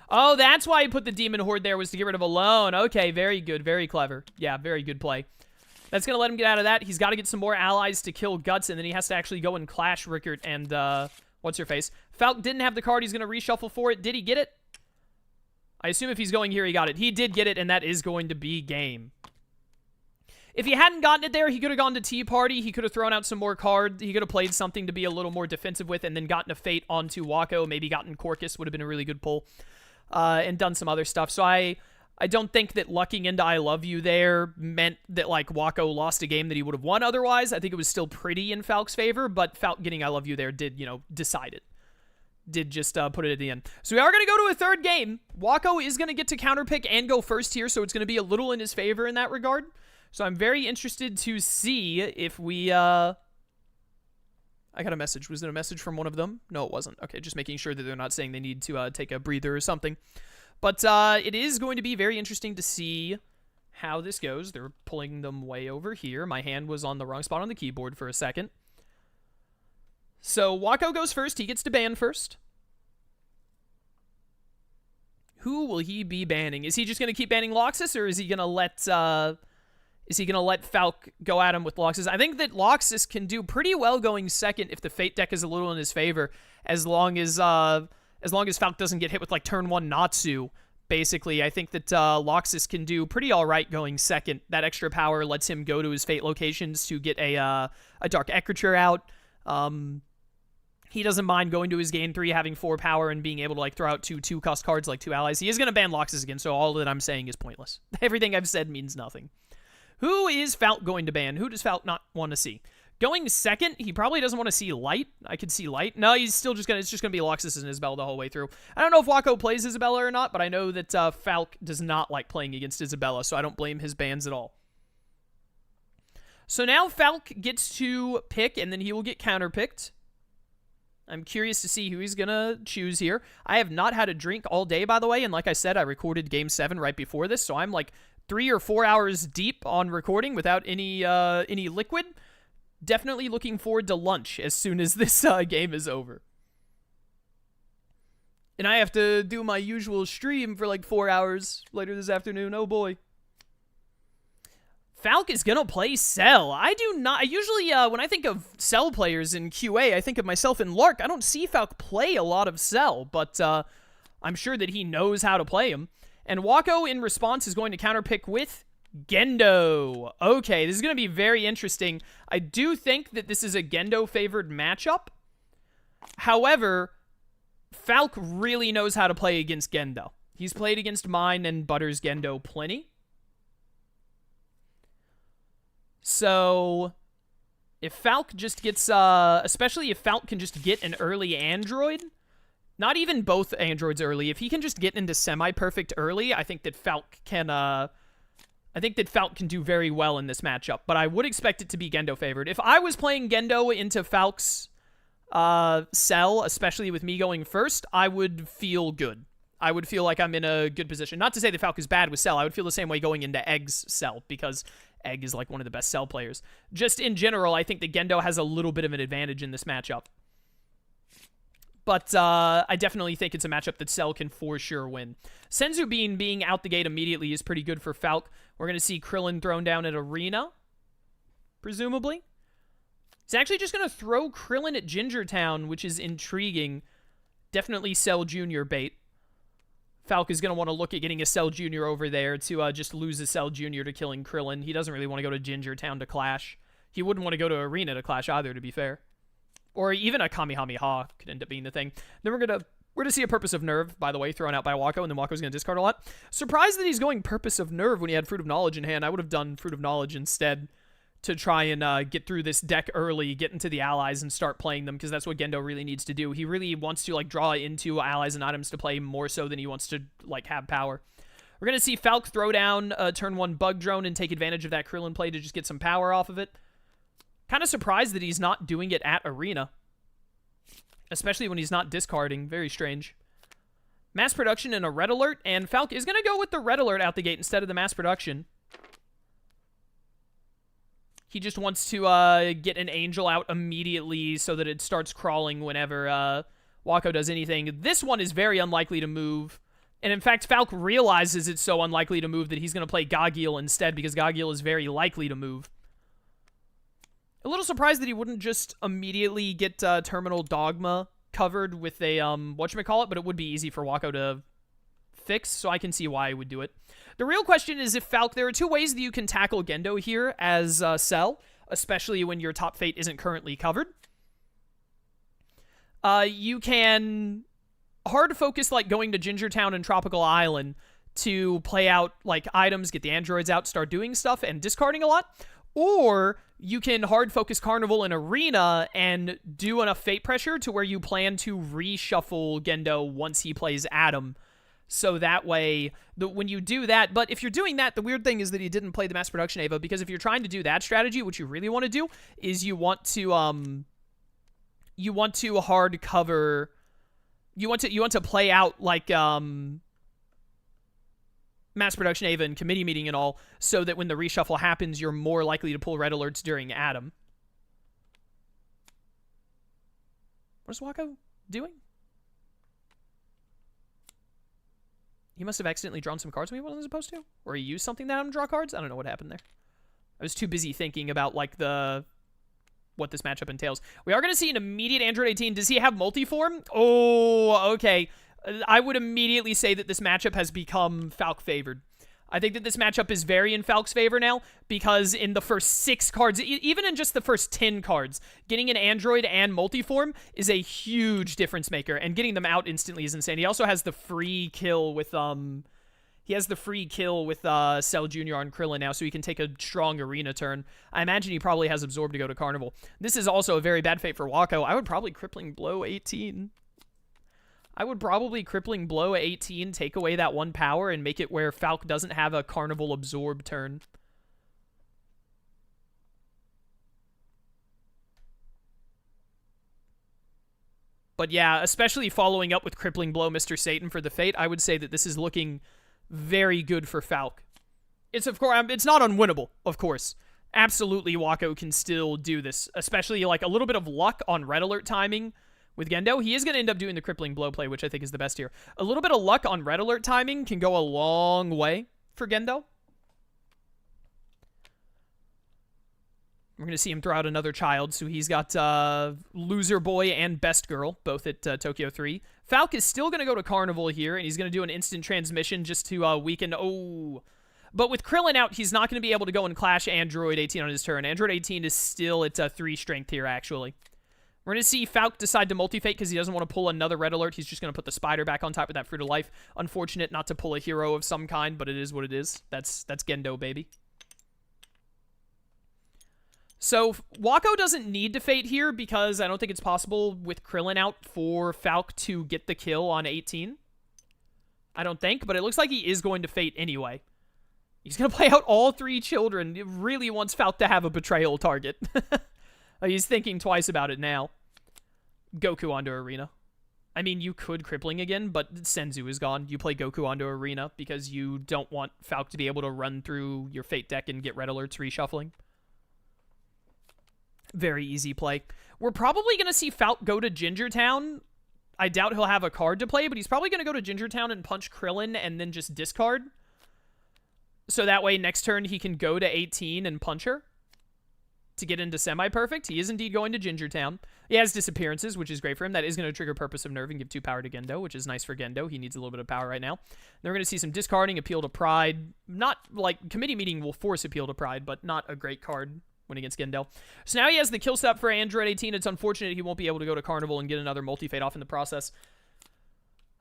Oh, that's why he put the Demon Horde there, was to get rid of Alone. Okay, very good, very clever. Yeah, very good play. That's going to let him get out of that. He's got to get some more allies to kill Guts, and then he has to actually go and Clash Rickert and, what's-her-face. Falk didn't have the card. He's going to reshuffle for it. Did he get it? I assume if he's going here, he got it. He did get it, and that is going to be game. If he hadn't gotten it there, he could have gone to Tea Party. He could have thrown out some more cards. He could have played something to be a little more defensive with and then gotten a Fate onto Waco. Maybe gotten Corcus would have been a really good pull. And done some other stuff. So I don't think that lucking into I Love You there meant that, like, Waco lost a game that he would have won otherwise. I think it was still pretty in Falk's favor, but Falk getting I Love You there did, you know, decide it. Did just put it at the end. So we are going to go to a third game. Waco is going to get to counterpick and go first here, so it's going to be a little in his favor in that regard. So I'm very interested to see if we... I got a message. Was it a message from one of them? No, it wasn't. Okay, just making sure that they're not saying they need to take a breather or something. But it is going to be very interesting to see how this goes. They're pulling them way over here. My hand was on the wrong spot on the keyboard for a second. So Waco goes first. He gets to ban first. Who will he be banning? Is he just going to keep banning Loxus, or is he going to let Falk go at him with Loxus? I think that Loxus can do pretty well going second if the Fate deck is a little in his favor, as long as Falk doesn't get hit with like turn 1 Natsu. Basically, I think that Loxus can do pretty all right going second. That extra power lets him go to his Fate locations to get a Dark Ecriture out. He doesn't mind going to his game 3, having 4 power, and being able to like throw out 2 cost cards like 2 allies. He is going to ban Loxus again, so all that I'm saying is pointless. Everything I've said means nothing. Who is Falk going to ban? Who does Falk not want to see? Going second, he probably doesn't want to see Light. I could see Light. No, he's still just it's just going to be Loxus and Isabella the whole way through. I don't know if Waco plays Isabella or not, but I know that Falk does not like playing against Isabella, so I don't blame his bans at all. So now Falk gets to pick, and then he will get counterpicked. I'm curious to see who he's going to choose here. I have not had a drink all day, by the way, and like I said, I recorded Game 7 right before this, so I'm like 3 or 4 hours deep on recording without any liquid. Definitely looking forward to lunch as soon as this game is over. And I have to do my usual stream for like 4 hours later this afternoon. Oh boy. Falk is going to play Cell. I do not... I usually, when I think of Cell players in QA, I think of myself and Lark. I don't see Falk play a lot of Cell, but I'm sure that he knows how to play him. And Waco, in response, is going to counterpick with Gendo. Okay, this is going to be very interesting. I do think that this is a Gendo-favored matchup. However, Falk really knows how to play against Gendo. He's played against mine and Butter's Gendo plenty. So, if Falk just gets, especially if Falk can just get an early android, not even both androids early, if he can just get into semi-perfect early, I think that Falk can do very well in this matchup, but I would expect it to be Gendo favored. If I was playing Gendo into Falk's Cell, especially with me going first, I would feel good. I would feel like I'm in a good position. Not to say that Falk is bad with Cell. I would feel the same way going into Egg's Cell, because Egg is like one of the best Cell players. Just in general, I think that Gendo has a little bit of an advantage in this matchup. But I definitely think it's a matchup that Cell can for sure win. Senzu being out the gate immediately is pretty good for Falk. We're going to see Krillin thrown down at Arena, presumably. He's actually just going to throw Krillin at Gingertown, which is intriguing. Definitely Cell Jr. bait. Falk is going to want to look at getting a Cell Jr. over there to just lose a Cell Jr. to killing Krillin. He doesn't really want to go to Gingertown to clash. He wouldn't want to go to Arena to clash either, to be fair. Or even a Kamehameha could end up being the thing. Then we're going to We're going to see a Purpose of Nerve, by the way, thrown out by Waco, and then Waco's going to discard a lot. Surprised that he's going Purpose of Nerve when he had Fruit of Knowledge in hand. I would have done Fruit of Knowledge instead to try and get through this deck early, get into the allies, and start playing them, because that's what Gendo really needs to do. He really wants to, like, draw into allies and items to play more so than he wants to, like, have power. We're going to see Falk throw down turn 1 Bug Drone and take advantage of that Krillin play to just get some power off of it. Kind of surprised that he's not doing it at Arena, especially when he's not discarding. Very strange. Mass Production and a Red Alert, and Falk is going to go with the Red Alert out the gate instead of the Mass Production. He just wants to get an Angel out immediately so that it starts crawling whenever Waco does anything. This one is very unlikely to move, and in fact, Falk realizes it's so unlikely to move that he's going to play Goggiel instead, because Goggiel is very likely to move. A little surprised that he wouldn't just immediately get Terminal Dogma covered with a, whatchamacallit, but it would be easy for Waco to fix, so I can see why he would do it. The real question is if Falk, there are two ways that you can tackle Gendo here as Cell, especially when your top fate isn't currently covered. You can hard focus, like, going to Gingertown and Tropical Island to play out, like, items, get the androids out, start doing stuff, and discarding a lot. Or you can hard focus Carnival and Arena and do enough fate pressure to where you plan to reshuffle Gendo once he plays Adam. So that way, when you do that, but if you're doing that, the weird thing is that he didn't play the Mass Production Ava, because if you're trying to do that strategy, what you really want to do is you want to hard cover, you want to play out, like, Mass Production Ava and Committee Meeting and all, so that when the reshuffle happens, you're more likely to pull Red Alerts during Adam. What is Waco doing? He must have accidentally drawn some cards when he wasn't supposed to? Or he used something that had him draw cards? I don't know what happened there. I was too busy thinking about, like, what this matchup entails. We are going to see an immediate Android 18. Does he have multiform? Oh, okay. I would immediately say that this matchup has become Falk favored. I think that this matchup is very in Falk's favor now, because in the first 6 cards, even in just the first 10 cards, getting an android and multiform is a huge difference maker, and getting them out instantly is insane. He also has the free kill with Cell Jr. on Krillin now, so he can take a strong Arena turn. I imagine he probably has Absorb to go to Carnival. This is also a very bad fate for Waco. I would probably Crippling Blow 18. I would probably Crippling Blow 18, take away that 1 power, and make it where Falk doesn't have a Carnival Absorb turn. But yeah, especially following up with Crippling Blow Mr. Satan for the Fate, I would say that this is looking very good for Falk. It's, of course, it's not unwinnable, of course. Absolutely, Waco can still do this, especially, like, a little bit of luck on Red Alert timing. With Gendo, he is going to end up doing the Crippling Blow play, which I think is the best here. A little bit of luck on Red Alert timing can go a long way for Gendo. We're going to see him throw out another child, so he's got Loser Boy and Best Girl, both at Tokyo 3. Falk is still going to go to Carnival here, and he's going to do an instant transmission just to weaken... Oh... But with Krillin out, he's not going to be able to go and clash Android 18 on his turn. Android 18 is still at 3 strength here, actually. We're going to see Falk decide to multi-fate because he doesn't want to pull another Red Alert. He's just going to put the Spider back on top of that Fruit of Life. Unfortunate not to pull a hero of some kind, but it is what it is. That's Gendo, baby. So Waco doesn't need to fate here because I don't think it's possible with Krillin out for Falk to get the kill on 18. I don't think, but it looks like he is going to fate anyway. He's going to play out all 3 children. He really wants Falk to have a betrayal target. He's thinking twice about it now. Goku onto Arena. I mean, you could Crippling again, but Senzu is gone. You play Goku onto Arena because you don't want Falk to be able to run through your Fate deck and get Red Alerts reshuffling. Very easy play. We're probably going to see Falk go to Gingertown. I doubt he'll have a card to play, but he's probably going to go to Gingertown and punch Krillin and then just discard. So that way, next turn, he can go to 18 and punch her to get into semi-perfect. He is indeed going to Gingertown. He has disappearances, which is great for him. That is going to trigger Purpose of Nerve and give 2 power to Gendo, which is nice for Gendo. He needs a little bit of power right now. Then we're going to see some discarding, Appeal to Pride. Not, like, Committee Meeting will force Appeal to Pride, but not a great card when against Gendo. So now he has the kill stop for Android 18. It's unfortunate he won't be able to go to Carnival and get another multi-fate off in the process.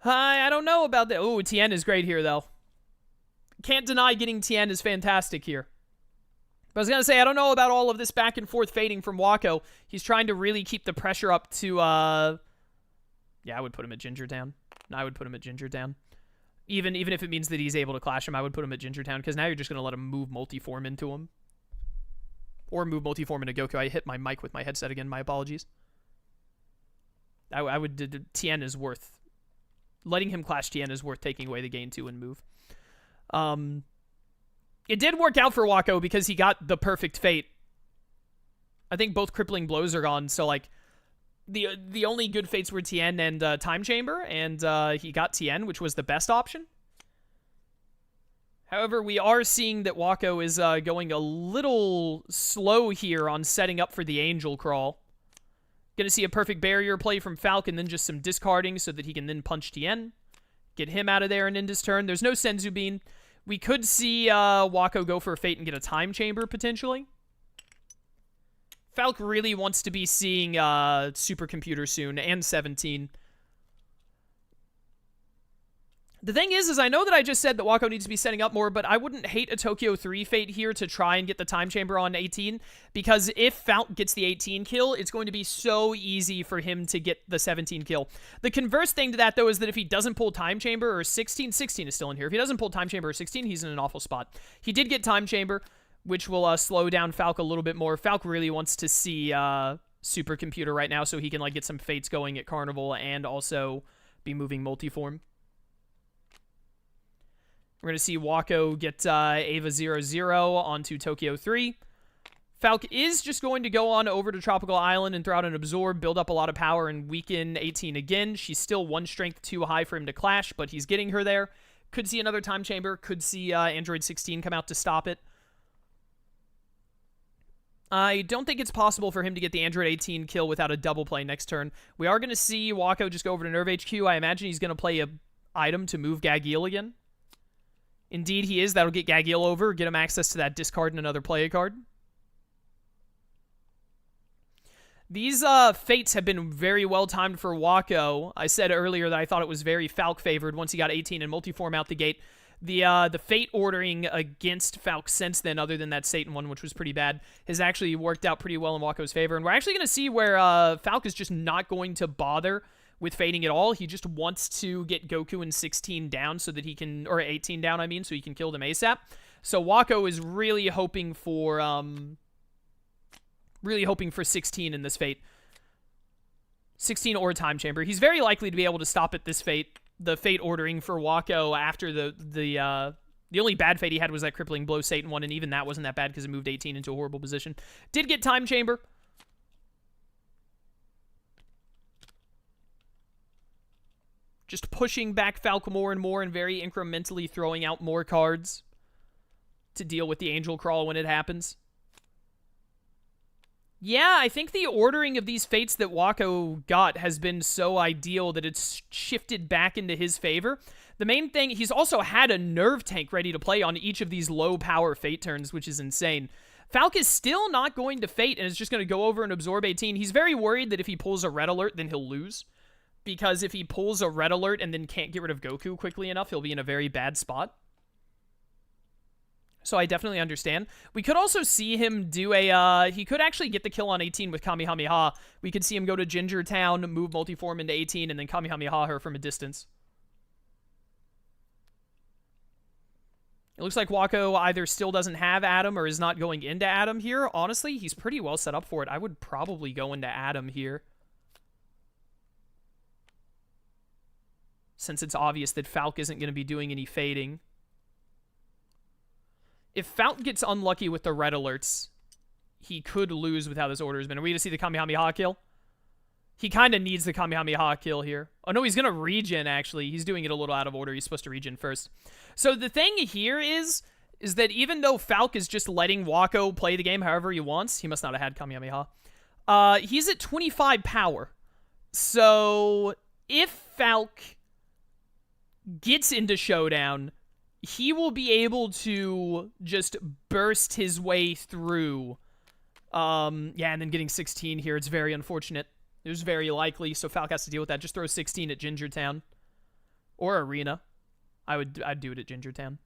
I don't know about that. Oh, Tien is great here, though. Can't deny getting Tien is fantastic here. But I was going to say, I don't know about all of this back and forth fading from Waco. He's trying to really keep the pressure up to, yeah, I would put him at Ginger Town. I would put him at Ginger Town. Even if it means that he's able to clash him, I would put him at Ginger Town, because now you're just going to let him move multiform into him. Or move multiform into Goku. I hit my mic with my headset again. My apologies. I would... Tien is worth... Letting him clash Tien is worth taking away the gain 2 and move. It did work out for Waco because he got the perfect fate. I think both crippling blows are gone, so, like, the only good fates were Tien and Time Chamber, and he got Tien, which was the best option. However, we are seeing that Waco is going a little slow here on setting up for the Angel Crawl. Gonna see a perfect barrier play from Phalkion, then just some discarding so that he can then punch Tien. Get him out of there and end his turn. There's no Senzu Bean. We could see Waco go for a fate and get a Time Chamber, potentially. Falk really wants to be seeing Supercomputer soon, and 17. The thing is I know that I just said that Waco needs to be setting up more, but I wouldn't hate a Tokyo 3 fate here to try and get the Time Chamber on 18, because if Falk gets the 18 kill, it's going to be so easy for him to get the 17 kill. The converse thing to that, though, is that if he doesn't pull Time Chamber or 16 is still in here. If he doesn't pull Time Chamber or 16, he's in an awful spot. He did get Time Chamber, which will slow down Falk a little bit more. Falk really wants to see Supercomputer right now so he can, like, get some fates going at Carnival and also be moving multiform. We're going to see Waco get Ava 00 onto Tokyo 3. Falk is just going to go on over to Tropical Island and throw out an Absorb, build up a lot of power, and weaken 18 again. She's still one strength too high for him to clash, but he's getting her there. Could see another Time Chamber. Could see Android 16 come out to stop it. I don't think it's possible for him to get the Android 18 kill without a double play next turn. We are going to see Waco just go over to Nerve HQ. I imagine he's going to play a item to move Gagil again. Indeed, he is. That'll get Gagil over, get him access to that discard and another play a card. These fates have been very well timed for Waco. I said earlier that I thought it was very Falk favored once he got 18 and multiform out the gate. The fate ordering against Falk since then, other than that Satan one, which was pretty bad, has actually worked out pretty well in Waco's favor. And we're actually going to see where Falk is just not going to bother with fading at all. He just wants to get Goku and 16 down so that he can, or 18 down, I mean, so he can kill them ASAP. So Waco is really hoping for 16 in this fate. 16 or Time Chamber. He's very likely to be able to stop at this fate, the fate ordering for Waco after the only bad fate he had was that crippling blow Satan one, and even that wasn't that bad because it moved 18 into a horrible position. Did get Time Chamber. Just pushing back Falk more and more and very incrementally throwing out more cards to deal with the Angel Crawl when it happens. Yeah, I think the ordering of these fates that Waco got has been so ideal that it's shifted back into his favor. The main thing, he's also had a nerve tank ready to play on each of these low power fate turns, which is insane. Falk is still not going to fate and is just going to go over and absorb 18. He's very worried that if he pulls a red alert, then he'll lose. Because if he pulls a red alert and then can't get rid of Goku quickly enough, he'll be in a very bad spot. So I definitely understand. We could also see him do a, he could actually get the kill on 18 with Kamehameha. We could see him go to Ginger Town, move multiform into 18, and then Kamehameha her from a distance. It looks like Waco either still doesn't have Adam or is not going into Adam here. Honestly, he's pretty well set up for it. I would probably go into Adam here, since it's obvious that Falk isn't going to be doing any fading. If Falk gets unlucky with the red alerts, he could lose with how this order has been. Are we going to see the Kamehameha kill? He kind of needs the Kamehameha kill here. Oh, no, he's going to regen, actually. He's doing it a little out of order. He's supposed to regen first. So the thing here is that even though Falk is just letting Waco play the game however he wants, he must not have had Kamehameha, he's at 25 power. So if Falk gets into Showdown, he will be able to just burst his way through. Yeah, and then getting 16 here, it's very unfortunate. It was very likely, so Falk has to deal with that. Just throw 16 at Ginger Town. Or Arena. I'd do it at Ginger Town.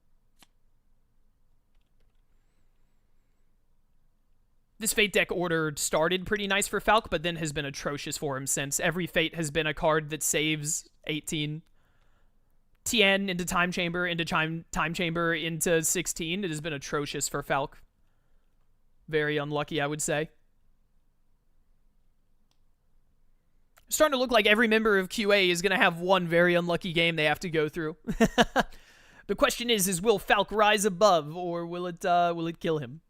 This Fate deck order started pretty nice for Falk, but then has been atrocious for him since. Every Fate has been a card that saves 18. Tien into Time Chamber, into Time Chamber, into 16. It has been atrocious for Falk. Very unlucky, I would say. Starting to look like every member of QA is going to have one very unlucky game they have to go through. The question is will Falk rise above, or will it kill him?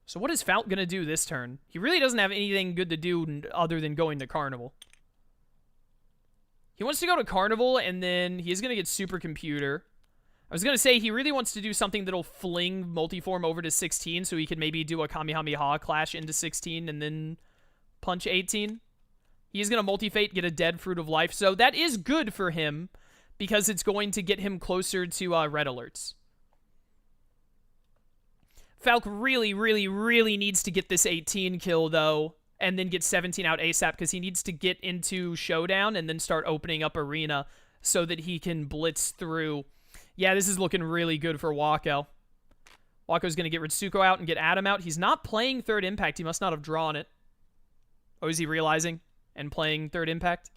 So what is Falk going to do this turn? He really doesn't have anything good to do other than going to Carnival. He wants to go to Carnival, and then he's going to get Supercomputer. I was going to say he really wants to do something that'll fling Multiform over to 16, so he can maybe do a Kamehameha Clash into 16 and then punch 18. He's going to Multi-Fate, get a dead Fruit of Life, so that is good for him, because it's going to get him closer to Red Alerts. Falk really, really, really needs to get this 18 kill, though, and then get 17 out ASAP, because he needs to get into Showdown and then start opening up Arena so that he can blitz through. Yeah, this is looking really good for Waco. Waco's going to get Ritsuko out and get Adam out. He's not playing Third Impact. He must not have drawn it. Oh, is he realizing and playing Third Impact?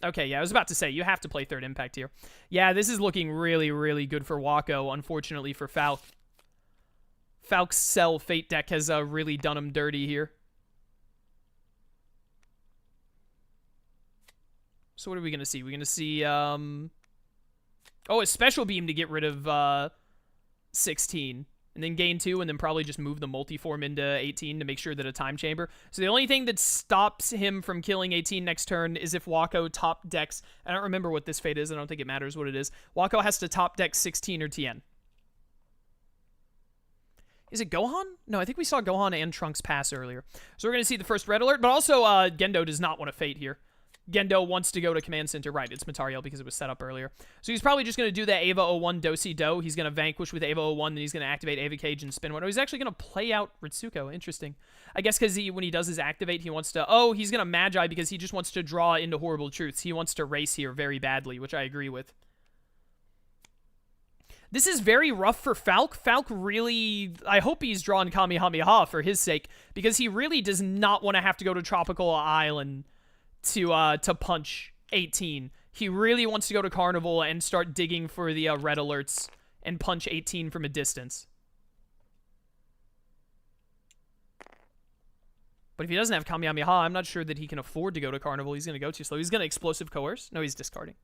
Okay, yeah, I was about to say, you have to play Third Impact here. Yeah, this is looking really, really good for Waco, unfortunately for Falk. Falk's Cell Fate deck has really done him dirty here. So what are we going to see? We're going to see, oh, a Special Beam to get rid of 16. And then gain 2, and then probably just move the Multiform into 18 to make sure that a Time Chamber. So the only thing that stops him from killing 18 next turn is if Waco top decks. I don't remember what this Fate is. I don't think it matters what it is. Waco has to top deck 16 or Tien. Is it Gohan? No, I think we saw Gohan and Trunks pass earlier. So we're going to see the first Red Alert, but also Gendo does not want to Fate here. Gendo wants to go to Command Center. Right, it's Matariel because it was set up earlier. So he's probably just going to do the Ava 01 Do-Si-Do. He's going to Vanquish with Ava 01, then he's going to activate Ava Cage and spin one. Oh, he's actually going to play out Ritsuko. Interesting. I guess because when he does his activate, he wants to... Oh, he's going to Magi because he just wants to draw into Horrible Truths. He wants to race here very badly, which I agree with. This is very rough for Falk. Falk really... I hope he's drawn Kamehameha for his sake, because he really does not want to have to go to Tropical Island to punch 18. He really wants to go to Carnival and start digging for the Red Alerts and punch 18 from a distance. But if he doesn't have Kamehameha, I'm not sure that he can afford to go to Carnival. He's going to go too slow. He's going to Explosive Coerce. No, he's discarding.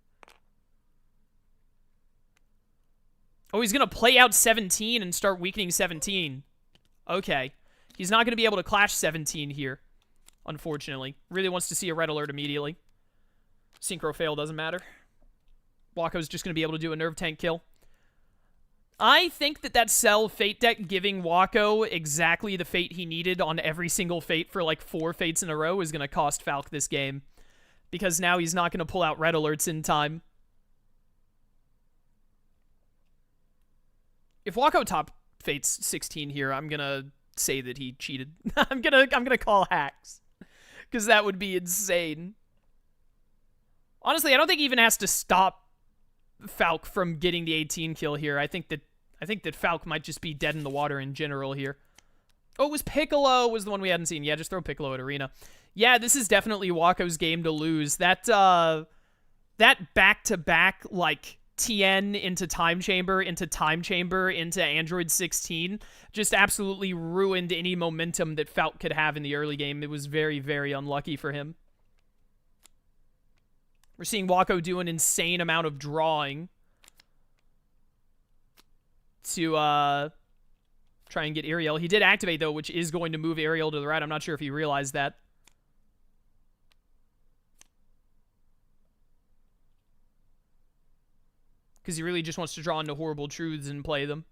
Oh, he's going to play out 17 and start weakening 17. Okay. He's not going to be able to clash 17 here, unfortunately. Really wants to see a Red Alert immediately. Synchro fail doesn't matter. Waco's just going to be able to do a Nerve Tank kill. I think that Cell Fate deck giving Waco exactly the Fate he needed on every single Fate for like 4 Fates in a row is going to cost Falk this game. Because now he's not going to pull out Red Alerts in time. If Waco top Fates 16 here, I'm going to say that he cheated. I'm gonna call hacks. Because that would be insane. Honestly, I don't think he even has to stop Falk from getting the 18 kill here. I think that Falk might just be dead in the water in general here. Oh, it was Piccolo was the one we hadn't seen. Yeah, just throw Piccolo at Arena. Yeah, this is definitely Waco's game to lose. That back-to-back, like, Tien into Time Chamber, into Android 16 just absolutely ruined any momentum that Falk could have in the early game. It was very, very unlucky for him. We're seeing Waco do an insane amount of drawing to try and get Ariel. He did activate, though, which is going to move Ariel to the right. I'm not sure if he realized that. Because he really just wants to draw into Horrible Truths and play them.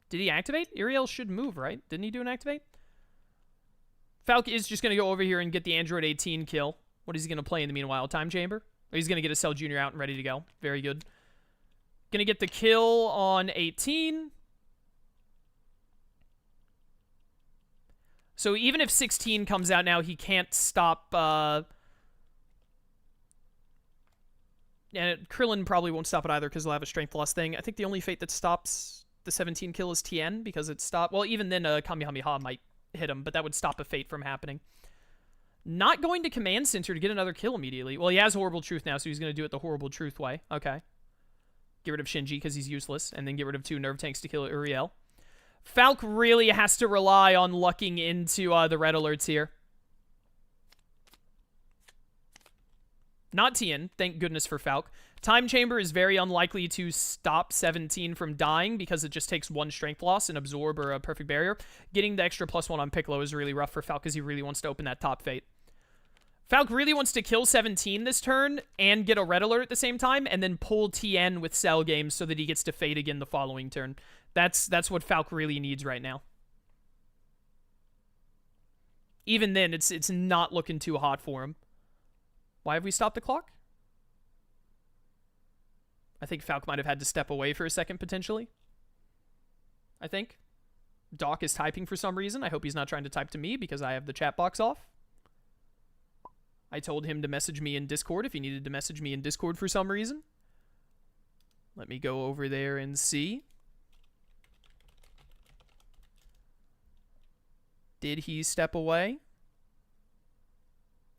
Did he activate? Ariel should move, right? Didn't he do an activate? Falk is just going to go over here and get the Android 18 kill. What is he going to play in the meanwhile? Time Chamber? He's going to get a Cell Jr. out and ready to go. Very good. Going to get the kill on 18. So even if 16 comes out now, he can't stop... And Krillin probably won't stop it either because he'll have a strength loss thing. I think the only fate that stops the 17 kill is Tien because it stopped... Well, even then, Kamehameha might hit him, but that would stop a fate from happening. Not going to Command Center to get another kill immediately. Well, he has Horrible Truth now, so he's going to do it the Horrible Truth way. Okay. Get rid of Shinji because he's useless, and then get rid of 2 Nerve Tanks to kill Uriel. Falk really has to rely on lucking into the red alerts here. Not Tien, thank goodness for Falk. Time Chamber is very unlikely to stop 17 from dying because it just takes 1 strength loss, an Absorb or a Perfect Barrier. Getting the extra +1 on Piccolo is really rough for Falk because he really wants to open that top fate. Falk really wants to kill 17 this turn and get a red alert at the same time and then pull Tien with Cell Games so that he gets to fate again the following turn. That's what Falk really needs right now. Even then, it's not looking too hot for him. Why have we stopped the clock? I think Falk might have had to step away for a second, potentially. I think. Doc is typing for some reason. I hope he's not trying to type to me because I have the chat box off. I told him to message me in Discord if he needed to message me in Discord for some reason. Let me go over there and see. Did he step away?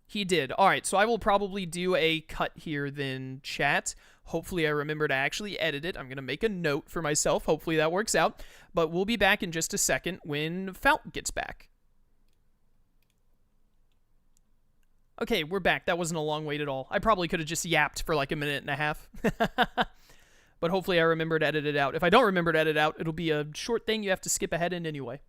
He did. All right, so I will probably do a cut here then, chat. Hopefully I remember to actually edit it. I'm going to make a note for myself. Hopefully that works out. But we'll be back in just a second when Falk gets back. Okay, we're back. That wasn't a long wait at all. I probably could have just yapped for like a minute and a half. But hopefully I remember to edit it out. If I don't remember to edit it out, it'll be a short thing you have to skip ahead in anyway.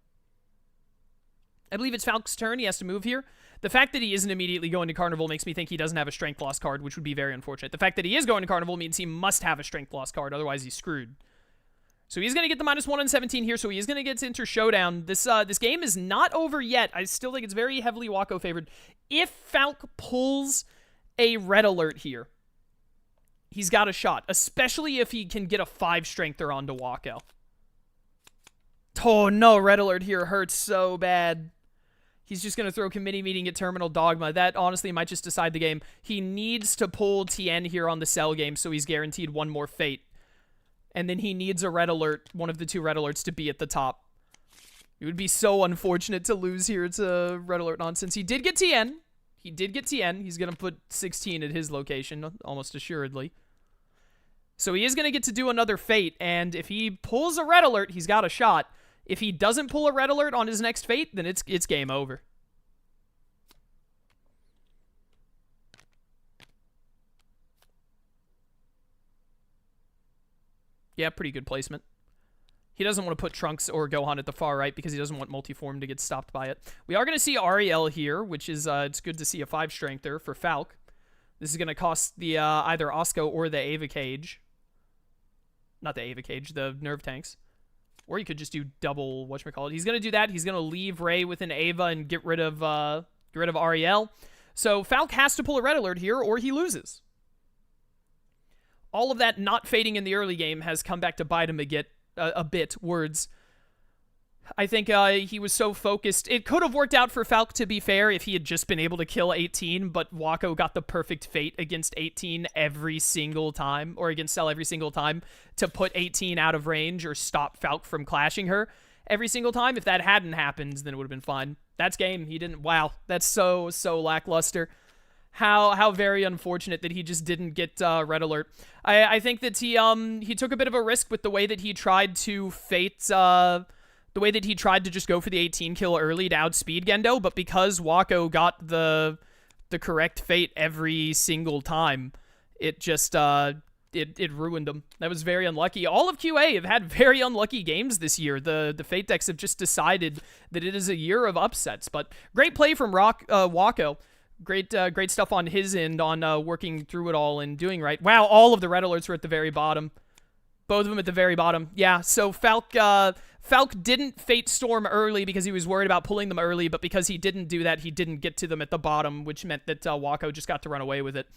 I believe it's Falk's turn. He has to move here. The fact that he isn't immediately going to Carnival makes me think he doesn't have a Strength Loss card, which would be very unfortunate. The fact that he is going to Carnival means he must have a Strength Loss card, otherwise he's screwed. So he's going to get the -1 on 17 here, so he is going to get to enter Showdown. This game is not over yet. I still think it's very heavily Waco favored. If Falk pulls a red alert here, he's got a shot, especially if he can get a 5-strengther onto Waco. Oh no, red alert here hurts so bad. He's just going to throw committee meeting at Terminal Dogma. That honestly might just decide the game. He needs to pull Tien here on the Cell game so he's guaranteed 1 more fate. And then he needs a red alert, one of the 2 red alerts, to be at the top. It would be so unfortunate to lose here to red alert nonsense. He did get Tien. He did get Tien. He's going to put 16 at his location, almost assuredly. So he is going to get to do another fate, and if he pulls a red alert, he's got a shot. If he doesn't pull a red alert on his next fate, then it's game over. Yeah, pretty good placement. He doesn't want to put Trunks or Gohan at the far right because he doesn't want Multiform to get stopped by it. We are going to see Ariel here, which is it's good to see a 5-strengther for Falk. This is going to cost the either Osco or the Ava Cage. Not the Ava Cage, the Nerve Tanks. Or you could just do double whatchamacallit. He's going to do that. He's going to leave Ray with an Ava and get rid of Ariel. So Falk has to pull a red alert here or he loses. All of that not fading in the early game has come back to bite him a bit. Words. I think he was so focused. It could have worked out for Falk, to be fair, if he had just been able to kill 18, but Waco got the perfect fate against 18 every single time, or against Cell every single time, to put 18 out of range or stop Falk from clashing her every single time. If that hadn't happened, then it would have been fine. That's game. He didn't... Wow. That's so lackluster. How very unfortunate that he just didn't get red alert. I think that he took a bit of a risk with the way that he tried to fate... The way that he tried to just go for the 18 kill early to outspeed Gendo, but because Waco got the correct fate every single time, it just it ruined him. That was very unlucky. All of QA have had very unlucky games this year. The fate decks have just decided that it is a year of upsets. But great play from Waco. Great stuff on his end on working through it all and doing right. Wow, all of the red alerts were at the very bottom. Both of them at the very bottom. Yeah, so Falk didn't Fate Storm early because he was worried about pulling them early, but because he didn't do that, he didn't get to them at the bottom, which meant that Waco just got to run away with it.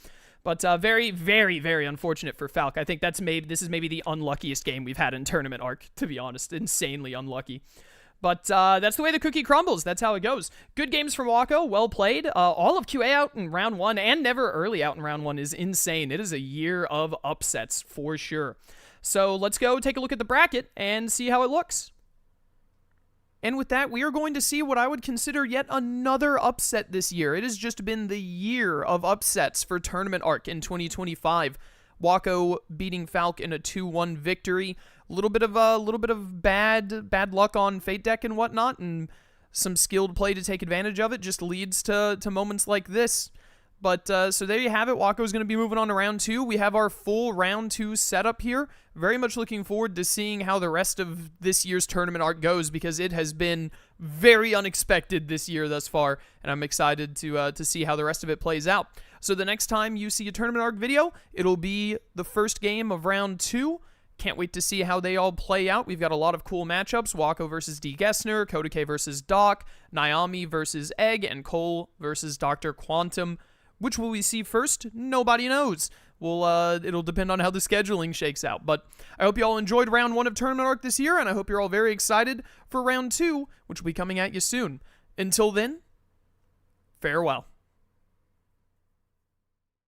But very, very, very unfortunate for Falk. I think this is maybe the unluckiest game we've had in Tournament Arc, to be honest. Insanely unlucky. But that's the way the cookie crumbles. That's how it goes. Good games from Waco. Well played. All of QA out in round 1 and never early out in round 1 is insane. It is a year of upsets for sure. So let's go take a look at the bracket and see how it looks. And with that, we are going to see what I would consider yet another upset this year. It has just been the year of upsets for Tournament Arc in 2025. Waco beating Falk in a 2-1 victory. A little bit of bad luck on Fate deck and whatnot, and some skilled play to take advantage of it just leads to moments like this. But so there you have it. Waco is going to be moving on to round 2. We have our full round 2 setup here. Very much looking forward to seeing how the rest of this year's Tournament Arc goes, because it has been very unexpected this year thus far, and I'm excited to see how the rest of it plays out. So the next time you see a Tournament Arc video, it'll be the first game of round 2. Can't wait to see how they all play out. We've got a lot of cool matchups. Waco versus D. Gessner, Kodake versus Doc, Naomi versus Egg, and Cole versus Dr. Quantum. Which will we see first? Nobody knows. It'll depend on how the scheduling shakes out. But I hope you all enjoyed round 1 of Tournament Arc this year, and I hope you're all very excited for round 2, which will be coming at you soon. Until then, farewell.